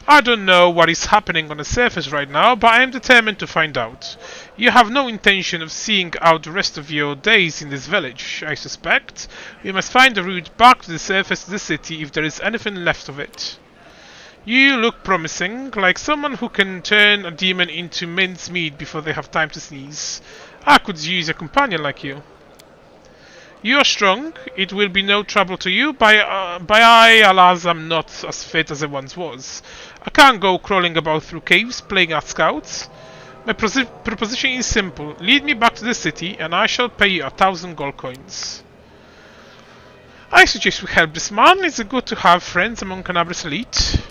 I don't know what is happening on the surface right now, but I am determined to find out. You have no intention of seeing out the rest of your days in this village, I suspect. We must find a route back to the surface of the city if there is anything left of it. You look promising, like someone who can turn a demon into mincemeat before they have time to sneeze. I could use a companion like you. You are strong, it will be no trouble to you, by I, alas, am not as fit as I once was. I can't go crawling about through caves, playing at scouts. My proposition is simple, lead me back to the city, and I shall pay you 1,000 gold coins. I suggest we help this man, it's good to have friends among Canabra's elite.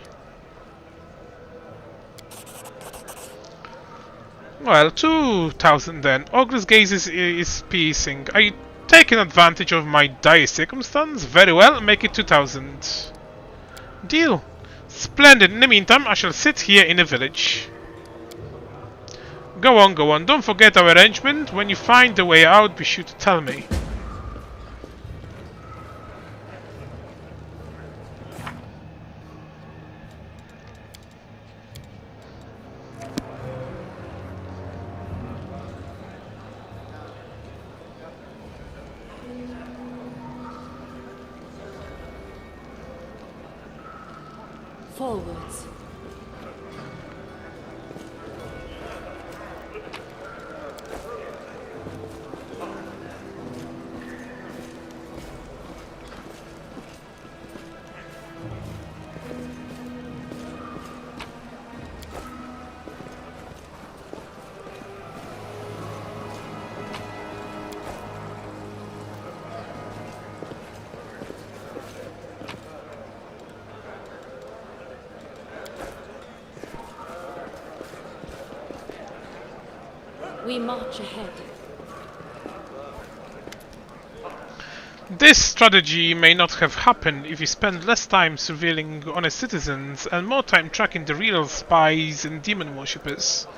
Well, 2,000 then. Ogre's gaze is piercing. Are you taking advantage of my dire circumstance? Very well, make it 2,000. Deal. Splendid. In the meantime, I shall sit here in the village. Go on, go on. Don't forget our arrangement. When you find the way out, be sure to tell me. Forwards. We march ahead. This strategy may not have happened if you spend less time surveilling honest citizens and more time tracking the real spies and demon worshippers.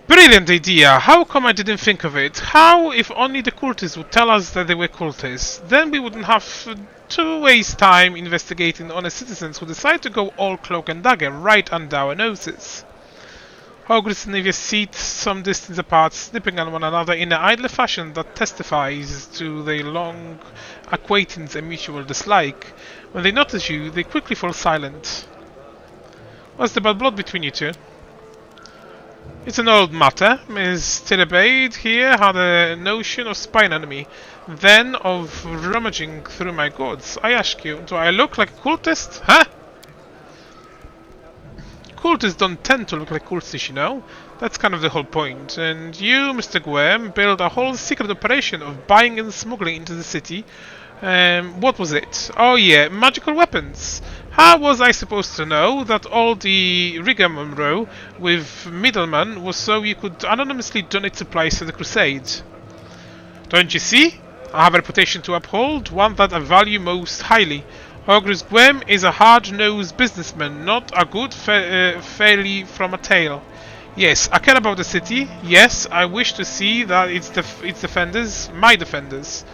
Brilliant idea! How come I didn't think of it? How if only the cultists would tell us that they were cultists? Then we wouldn't have to waste time investigating honest citizens who decide to go all cloak and dagger right under our noses. Hogris and Navia sit some distance apart, snipping at one another in an idle fashion that testifies to their long acquaintance and mutual dislike. When they notice you, they quickly fall silent. What's the bad blood between you two? It's an old matter. Miss Tirabade here had a notion of spying on me, then of rummaging through my goods. I ask you, do I look like a cultist? Huh? Cultists don't tend to look like cultists, you know. That's kind of the whole point. And you, Mr. Gwem, built a whole secret operation of buying and smuggling into the city. What was it? Oh yeah, magical weapons. How was I supposed to know that all the rigmarole with middlemen was so you could anonymously donate supplies to the crusade? Don't you see? I have a reputation to uphold, one that I value most highly. Hogris Gwem is a hard-nosed businessman, not a good fairly from a tale. Yes, I care about the city. Yes, I wish to see that its defenders, my defenders,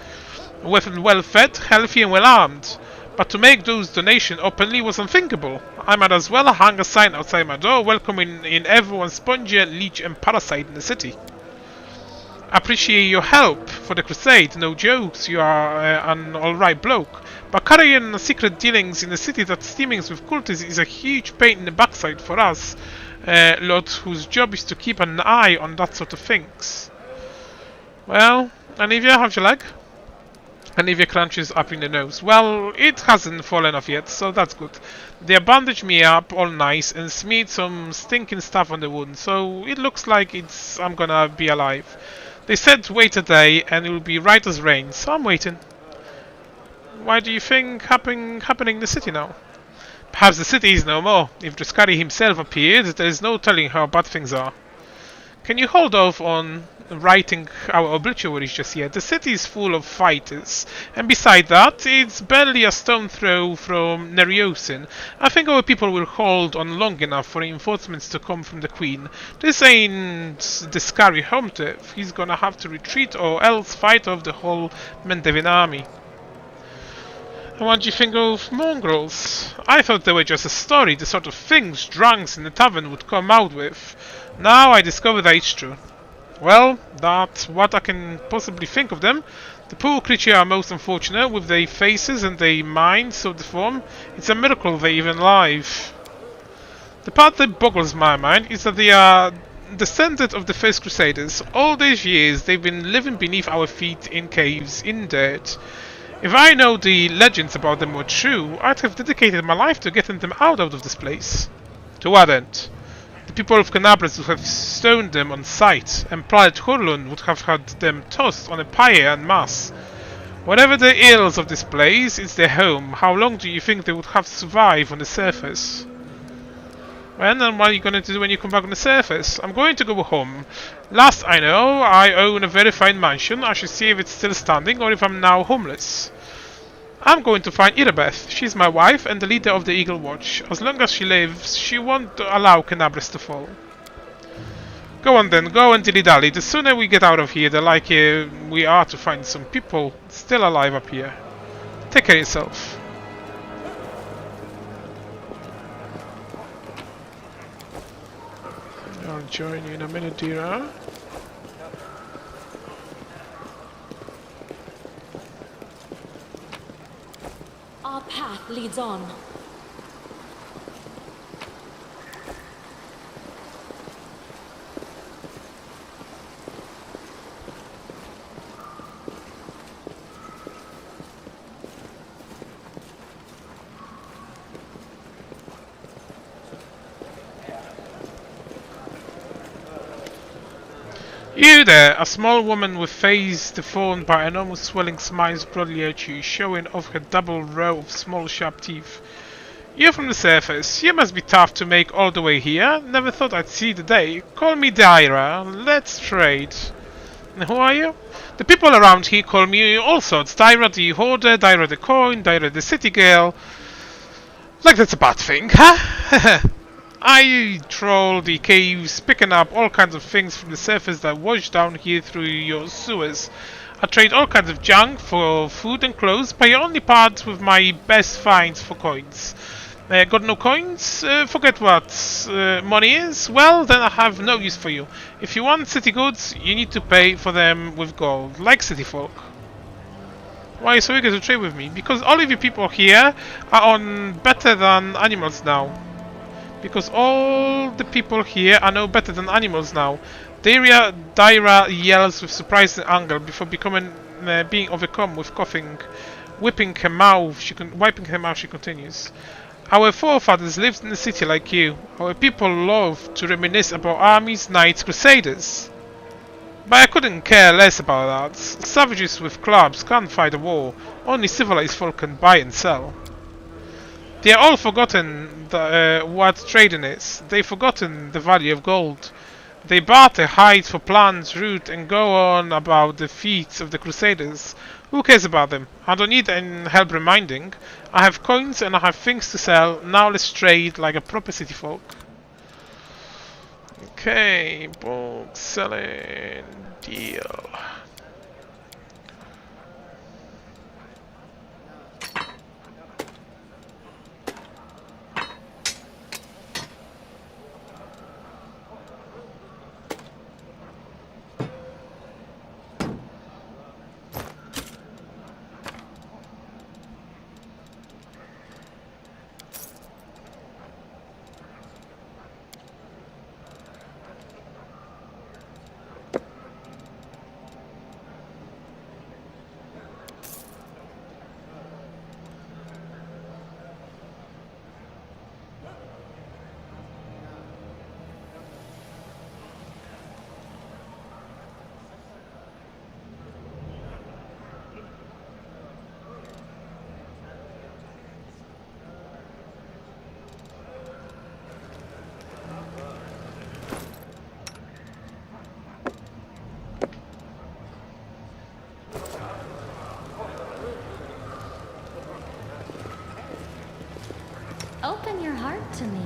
well fed, healthy and well armed. But to make those donations openly was unthinkable. I might as well hang a sign outside my door welcoming in everyone spongy, leech and parasite in the city. Appreciate your help for the crusade, no jokes, you are an alright bloke. But carrying secret dealings in a city that's teeming with cultists is a huge pain in the backside for us, lot whose job is to keep an eye on that sort of things. Well, Anivia, how's your leg? Anivia crunches up in the nose. Well, it hasn't fallen off yet, so that's good. They bandaged me up all nice and smeared some stinking stuff on the wound, so it looks like I'm gonna be alive. They said wait a day and it will be right as rain, so I'm waiting. What do you think happening in the city now? Perhaps the city is no more. If Driscari himself appeared, there is no telling how bad things are. Can you hold off on writing our obituaries just yet? The city is full of fighters, and beside that, it's barely a stone throw from Neriosin. I think our people will hold on long enough for reinforcements to come from the Queen. This ain't the scary home turf. He's gonna have to retreat or else fight off the whole Mendevian army. And what do you think of mongrels? I thought they were just a story, the sort of things drunks in the tavern would come out with. Now I discover that it's true. Well, that's what I can possibly think of them. The poor creatures are most unfortunate, with their faces and their minds so deformed. It's a miracle they're even alive. The part that boggles my mind is that they are descendants of the first Crusaders. All these years they've been living beneath our feet in caves, in dirt. If I know the legends about them were true, I'd have dedicated my life to getting them out of this place. To what end? The people of Canabras would have stoned them on sight, and Planet Hurlun would have had them tossed on a pyre en masse. Whatever the ills of this place, it's their home. How long do you think they would have to survive on the surface? Well, and what are you going to do when you come back on the surface? I'm going to go home. Last I know, I own a very fine mansion. I should see if it's still standing or if I'm now homeless. I'm going to find Irabeth. She's my wife and the leader of the Eagle Watch. As long as she lives, she won't allow Canabras to fall. Go on then, go and dilly-dally. The sooner we get out of here, the likelier we are to find some people still alive up here. Take care of yourself. I'll join you in a minute, Dira. Our path leads on. You there! A small woman with face deformed by enormous swelling smiles broadly at you, showing off her double row of small sharp teeth. You're from the surface. You must be tough to make all the way here. Never thought I'd see the day. Call me Daira. Let's trade. And who are you? The people around here call me all sorts. Daira the Hoarder, Daira the Coin, Daira the City Girl. Like that's a bad thing, huh? I troll the caves, picking up all kinds of things from the surface that wash down here through your sewers. I trade all kinds of junk for food and clothes, but I only part with my best finds for coins. Got no coins? Forget what money is? Well, then I have no use for you. If you want city goods, you need to pay for them with gold, like city folk. Why are you so eager to trade with me? Because all of you people here are on better than animals now. Because all the people here are no better than animals now. Daira yells with surprising anger before being overcome with coughing. Wiping her mouth, she continues. Our forefathers lived in the city like you. Our people love to reminisce about armies, knights, crusaders. But I couldn't care less about that. Savages with clubs can't fight a war. Only civilized folk can buy and sell. They are all forgotten what trading is. They've forgotten the value of gold. They barter hides for plants, root, and go on about the feats of the Crusaders. Who cares about them? I don't need any help reminding. I have coins and I have things to sell. Now let's trade like a proper city folk. Okay, book selling deal. Open your heart to me.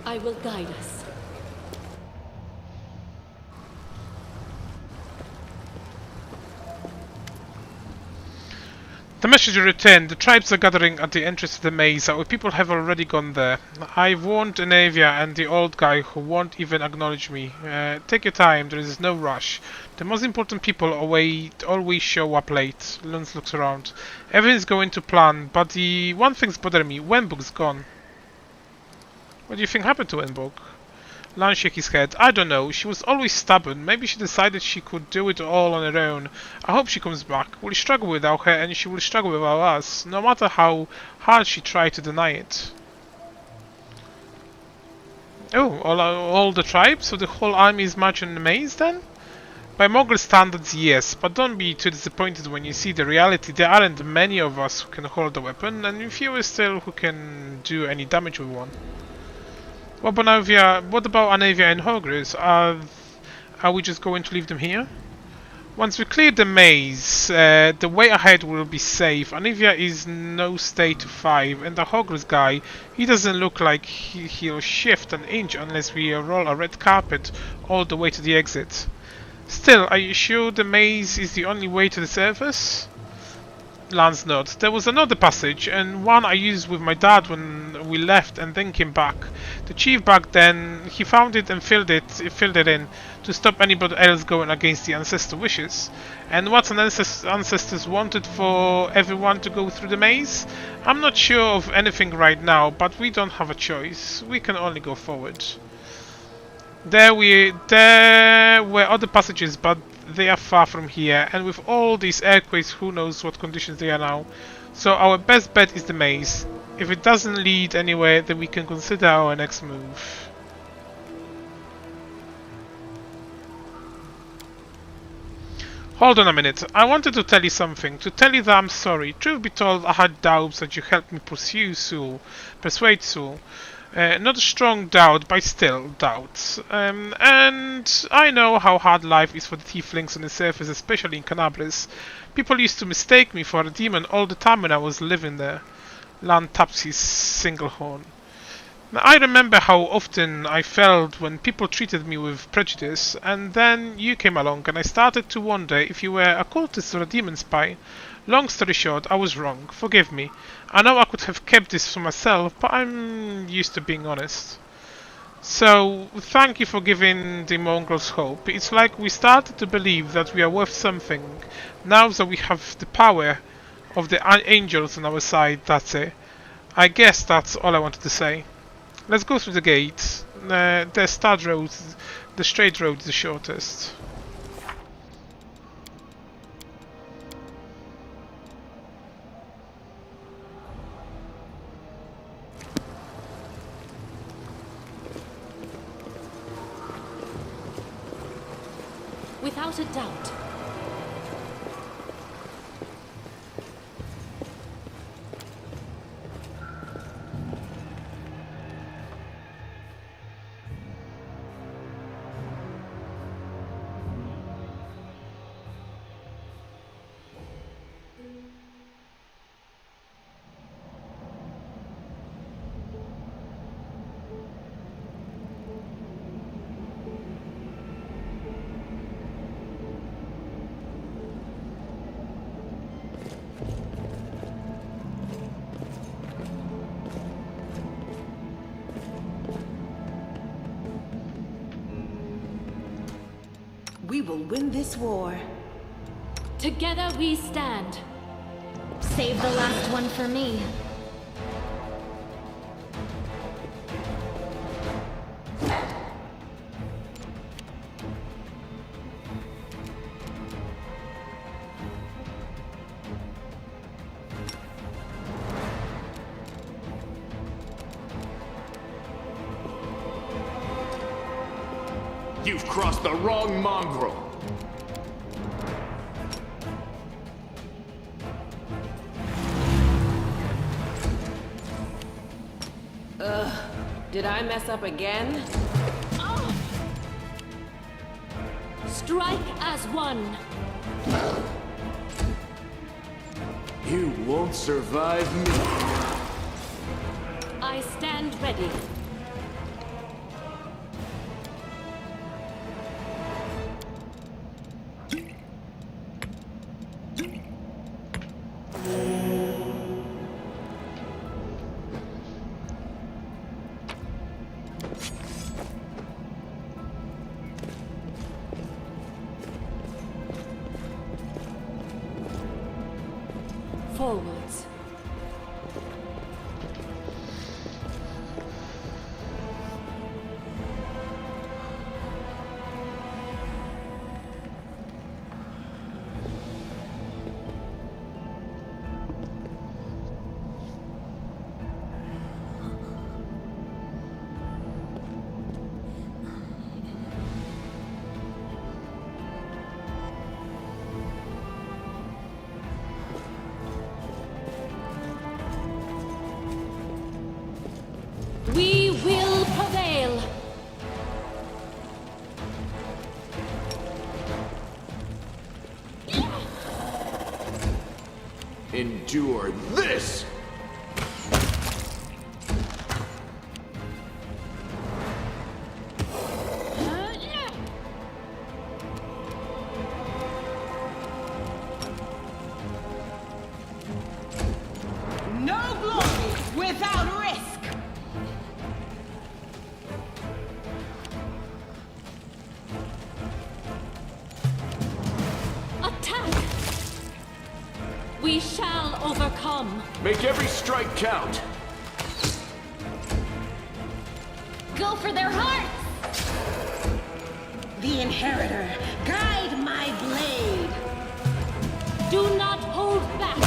I will guide us. The messenger returned. The tribes are gathering at the entrance to the maze. Our people have already gone there. I've warned Anavia and the old guy who won't even acknowledge me. Take your time, there is no rush. The most important people always show up late. Luns looks around. Everything's going to plan, but the one thing's bothering me. Wenbok's gone. What do you think happened to Wenbok? Lan shook his head. I don't know. She was always stubborn. Maybe she decided she could do it all on her own. I hope she comes back. We'll struggle without her and she will struggle without us, no matter how hard she tried to deny it. Oh, all the tribes? So the whole army is marching in the maze then? By Mongol standards, yes, but don't be too disappointed when you see the reality. There aren't many of us who can hold a weapon, and fewer still who can do any damage with one. What about Anavia and Hogris? Are we just going to leave them here? Once we clear the maze, the way ahead will be safe. Anavia is no stay to 5, and the Hogris guy, he doesn't look like he'll shift an inch unless we roll a red carpet all the way to the exit. Still, are you sure the maze is the only way to the surface? Lance nods. There was another passage, and one I used with my dad when we left and then came back. The chief back then, he found it and filled it in to stop anybody else going against the ancestor wishes. And what's an ancestors wanted for everyone to go through the maze? I'm not sure of anything right now, but we don't have a choice. We can only go forward. There were other passages, but they are far from here, and with all these earthquakes, who knows what conditions they are now. So our best bet is the maze. If it doesn't lead anywhere, then we can consider our next move. Hold on a minute. I wanted to tell you something. To tell you that I'm sorry. Truth be told, I had doubts that you helped me persuade Sul. Not a strong doubt, but still doubts. And I know how hard life is for the tieflings on the surface, especially in Canabris. People used to mistake me for a demon all the time when I was living there. Lan taps his single horn. Now, I remember how often I felt when people treated me with prejudice, and then you came along and I started to wonder if you were a cultist or a demon spy. Long story short, I was wrong. Forgive me. I know I could have kept this for myself, but I'm used to being honest. So, thank you for giving the Mongols hope. It's like we started to believe that we are worth something. Now that we have the power of the angels on our side, that's it. I guess that's all I wanted to say. Let's go through the gate. The straight road is the shortest. Without a doubt. We will win this war. Together we stand. Save the last one for me. You've crossed the wrong mongrel. Did I mess up again? Strike as one. You won't survive me. I stand ready. Forwards. We will prevail. Endure this! No glory without risk! Attack! We shall overcome. Make every strike count. Go for their hearts! The Inheritor, guide my blade! Do not hold back.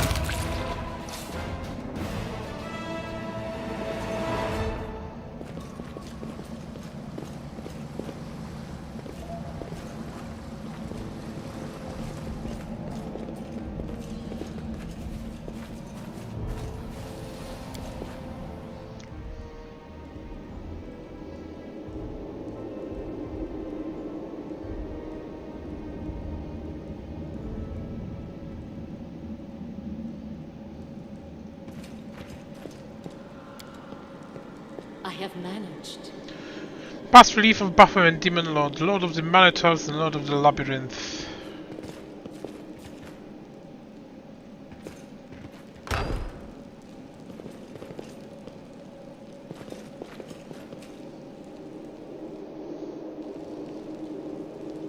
I have managed. Past relief of Buffer and Demon Lord, Lord of the Minotaurs and Lord of the Labyrinth.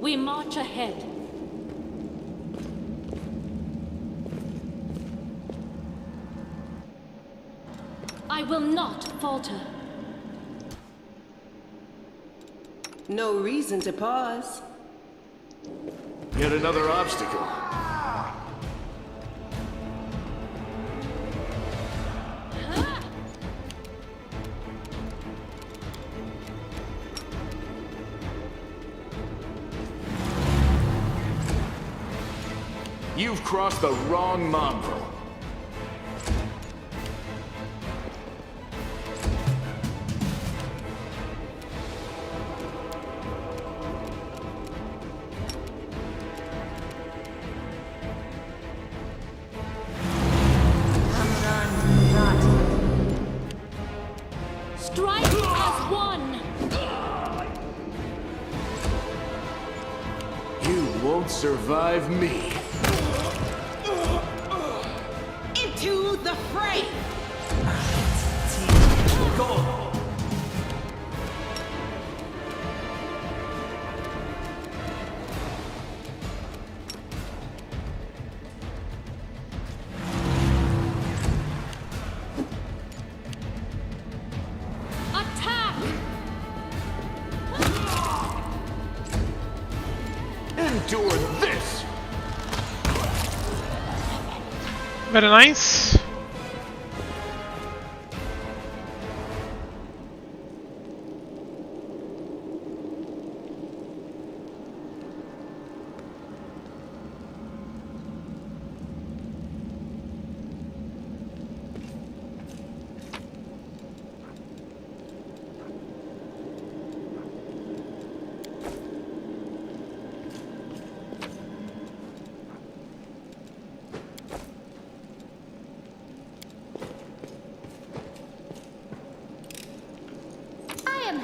We march ahead. I will not falter. No reason to pause. Yet another obstacle. You've crossed the wrong mongrel. Strike as one. You won't survive me. Into the fray! Attack! Endure this! Very nice.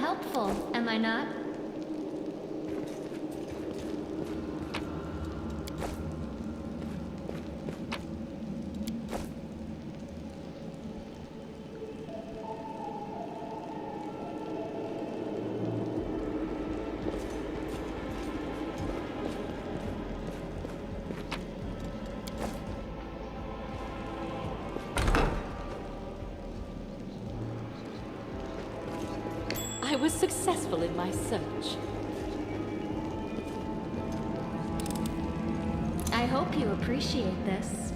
helpful, am I not? I was successful in my search. I hope you appreciate this.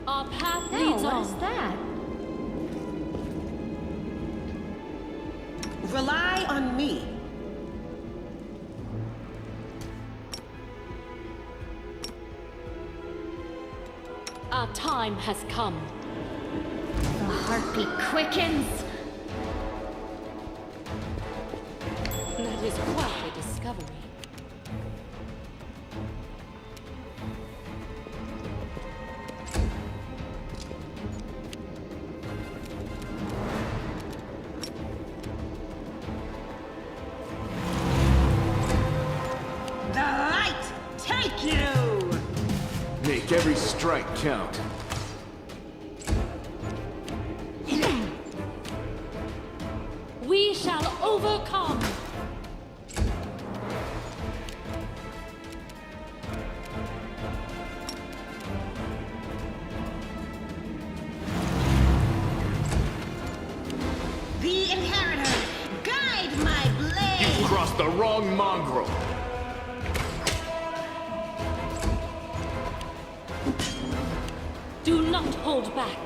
Our path Oh, leads what on. is that? Rely on me. Our time has come. The heartbeat quickens. That is quite a discovery. The light take you! Make every strike count. We shall overcome. The Inheritor, guide my blade! You've crossed the wrong mongrel. Do not hold back.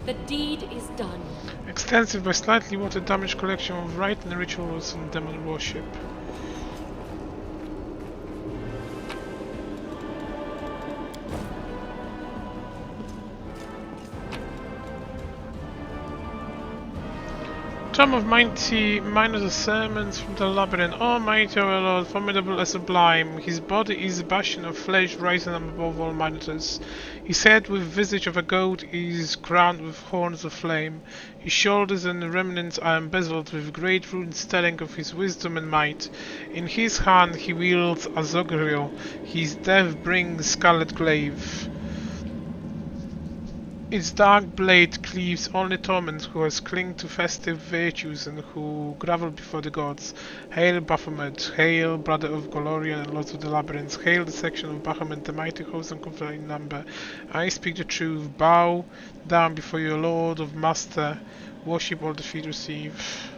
The deed is done. Extensive but slightly watered damage collection of rite and rituals and demon worship. Tom of Mighty minus sermons from the labyrinth. Almighty our Lord, formidable and sublime. His body is a bastion of flesh rising above all minotaurs. His head with visage of a goat is crowned with horns of flame. His shoulders and remnants are embezzled with great runes telling of his wisdom and might. In his hand he wields a zogriel. His death brings scarlet glaive. Its dark blade cleaves only torment who has clinged to festive virtues and who grovel before the gods. Hail Baphomet, hail brother of Golorion and lord of the labyrinths, hail the section of Baphomet, the mighty host and confident in number. I speak the truth, bow down before your lord of master, worship all the feet receive.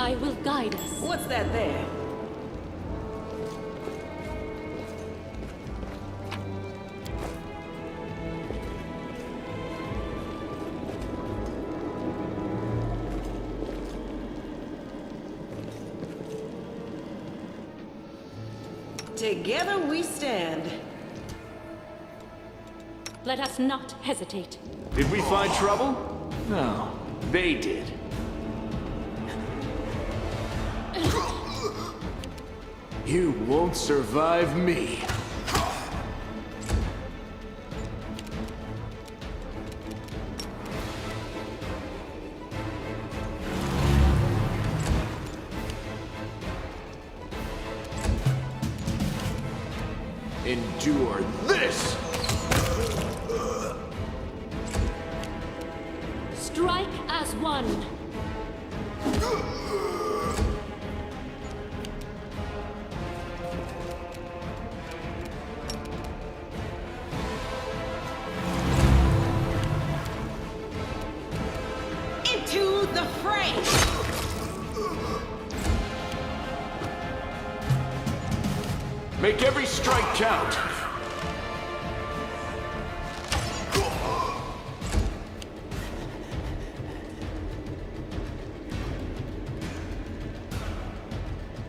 I will guide us. What's that there? Together we stand. Let us not hesitate. Did we find trouble? No, they did. You won't survive me. Endure this! Strike as one. Into the fray! Make every strike count!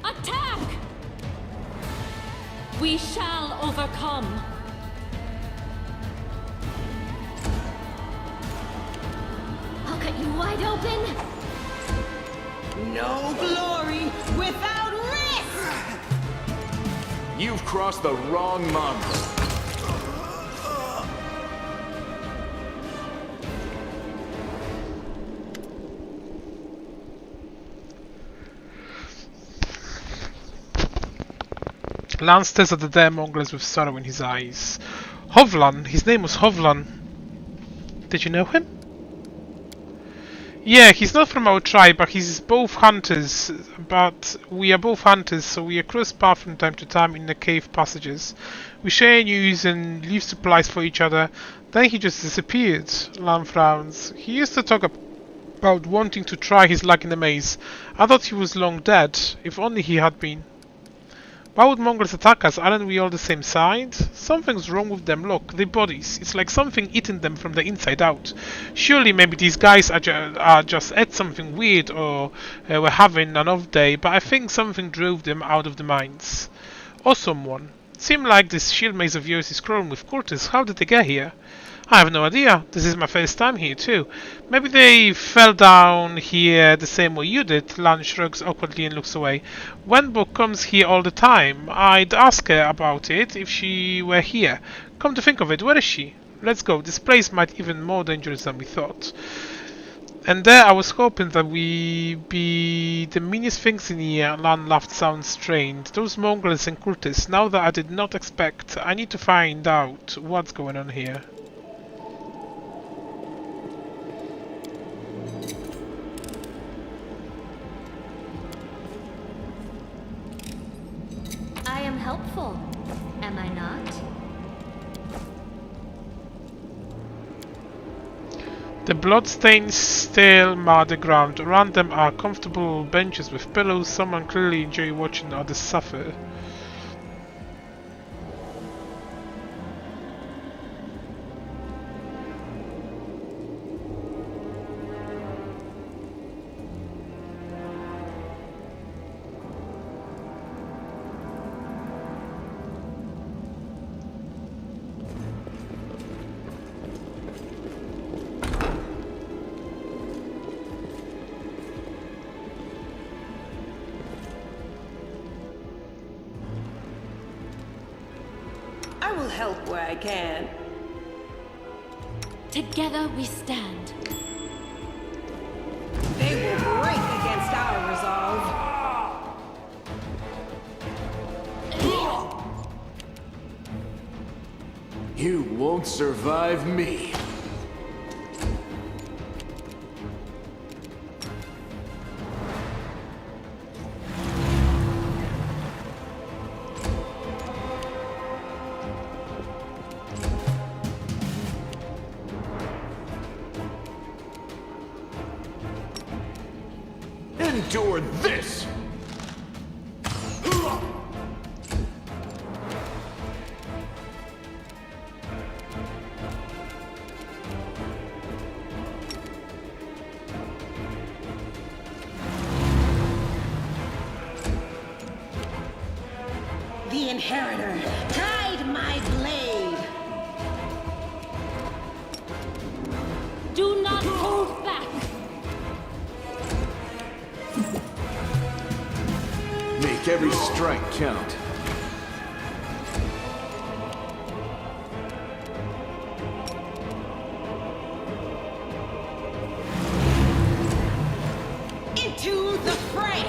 Attack! We shall overcome. I'll cut you wide open. No glory without risk! You've crossed the wrong mongrel. Lan stares at the dead mongrels with sorrow in his eyes. Hovlan, his name was Hovlan. Did you know him? Yeah, he's not from our tribe, but he's both hunters. But we are both hunters, so we cross paths from time to time in the cave passages. We share news and leave supplies for each other. Then he just disappeared. Lan frowns. He used to talk about wanting to try his luck in the maze. I thought he was long dead. If only he had been. Why would mongrels attack us? Aren't we all the same side? Something's wrong with them. Look, their bodies. It's like something eating them from the inside out. Surely maybe these guys are just ate something weird or were having an off day, but I think something drove them out of the mines. Or someone. It seems like this shield maze of yours is crawling with cultists. How did they get here? I have no idea. This is my first time here too. Maybe they fell down here the same way you did. Lan shrugs awkwardly and looks away. Wenbo comes here all the time. I'd ask her about it if she were here. Come to think of it, where is she? Let's go. This place might be even more dangerous than we thought. And there I was hoping that we be the meanest things in here. Lan laughed, sounds strained. Those mongrels and cultists. Now that I did not expect, I need to find out what's going on here. I am helpful, am I not? The bloodstains still mar the ground. Around them are comfortable benches with pillows. Someone clearly enjoy watching others suffer. I will help where I can. Together we stand. They will break against our resolve. You won't survive me. endure this! The Inheritor, guide my blade! Do not hold back. Make every strike count. Into the fray!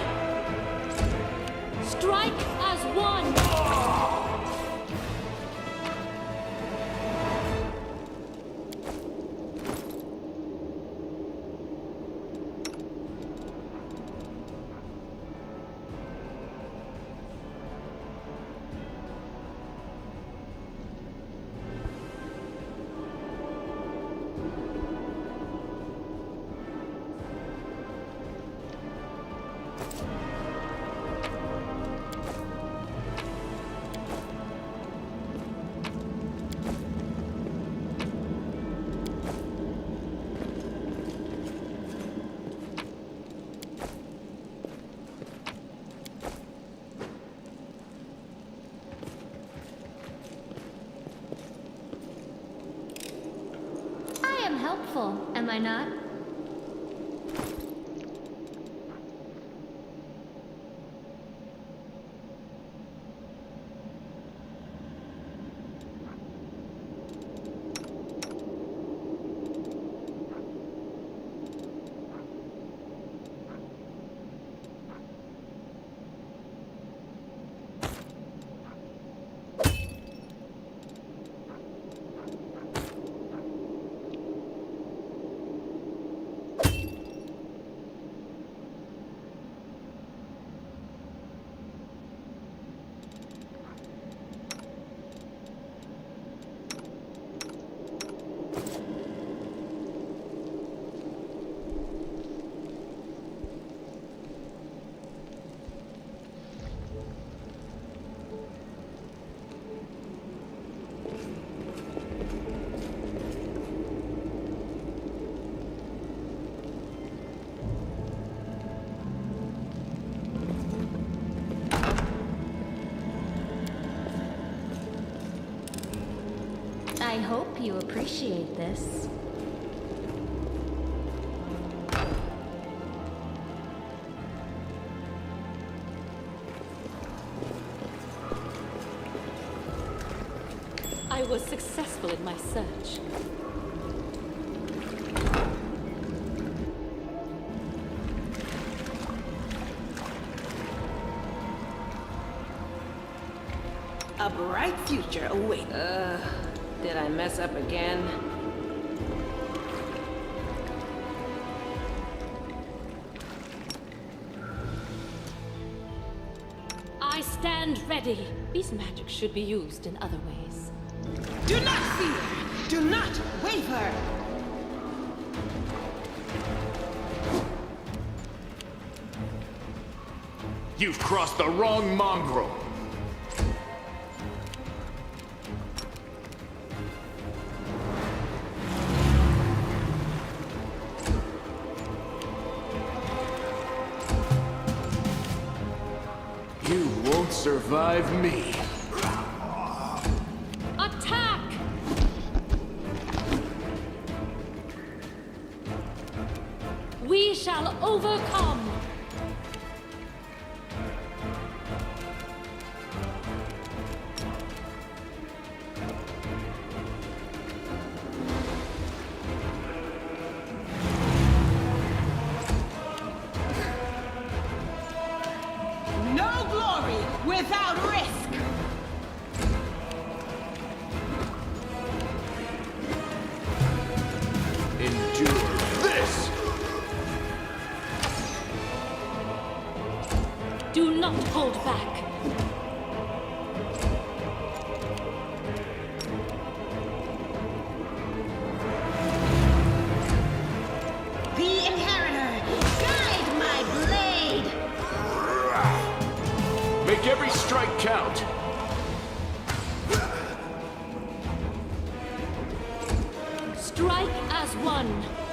Strike as one. I am helpful, am I not? I hope you appreciate this. I was successful in my search. A bright future awaits. Did I mess up again? I stand ready. These magics should be used in other ways. Do not fear! Do not waver! You've crossed the wrong mongrel! You won't survive me. Attack! We shall overcome! No glory without risk! Endure this! Do not hold back. The Inheritor, guide my blade! Watch out! Strike as one.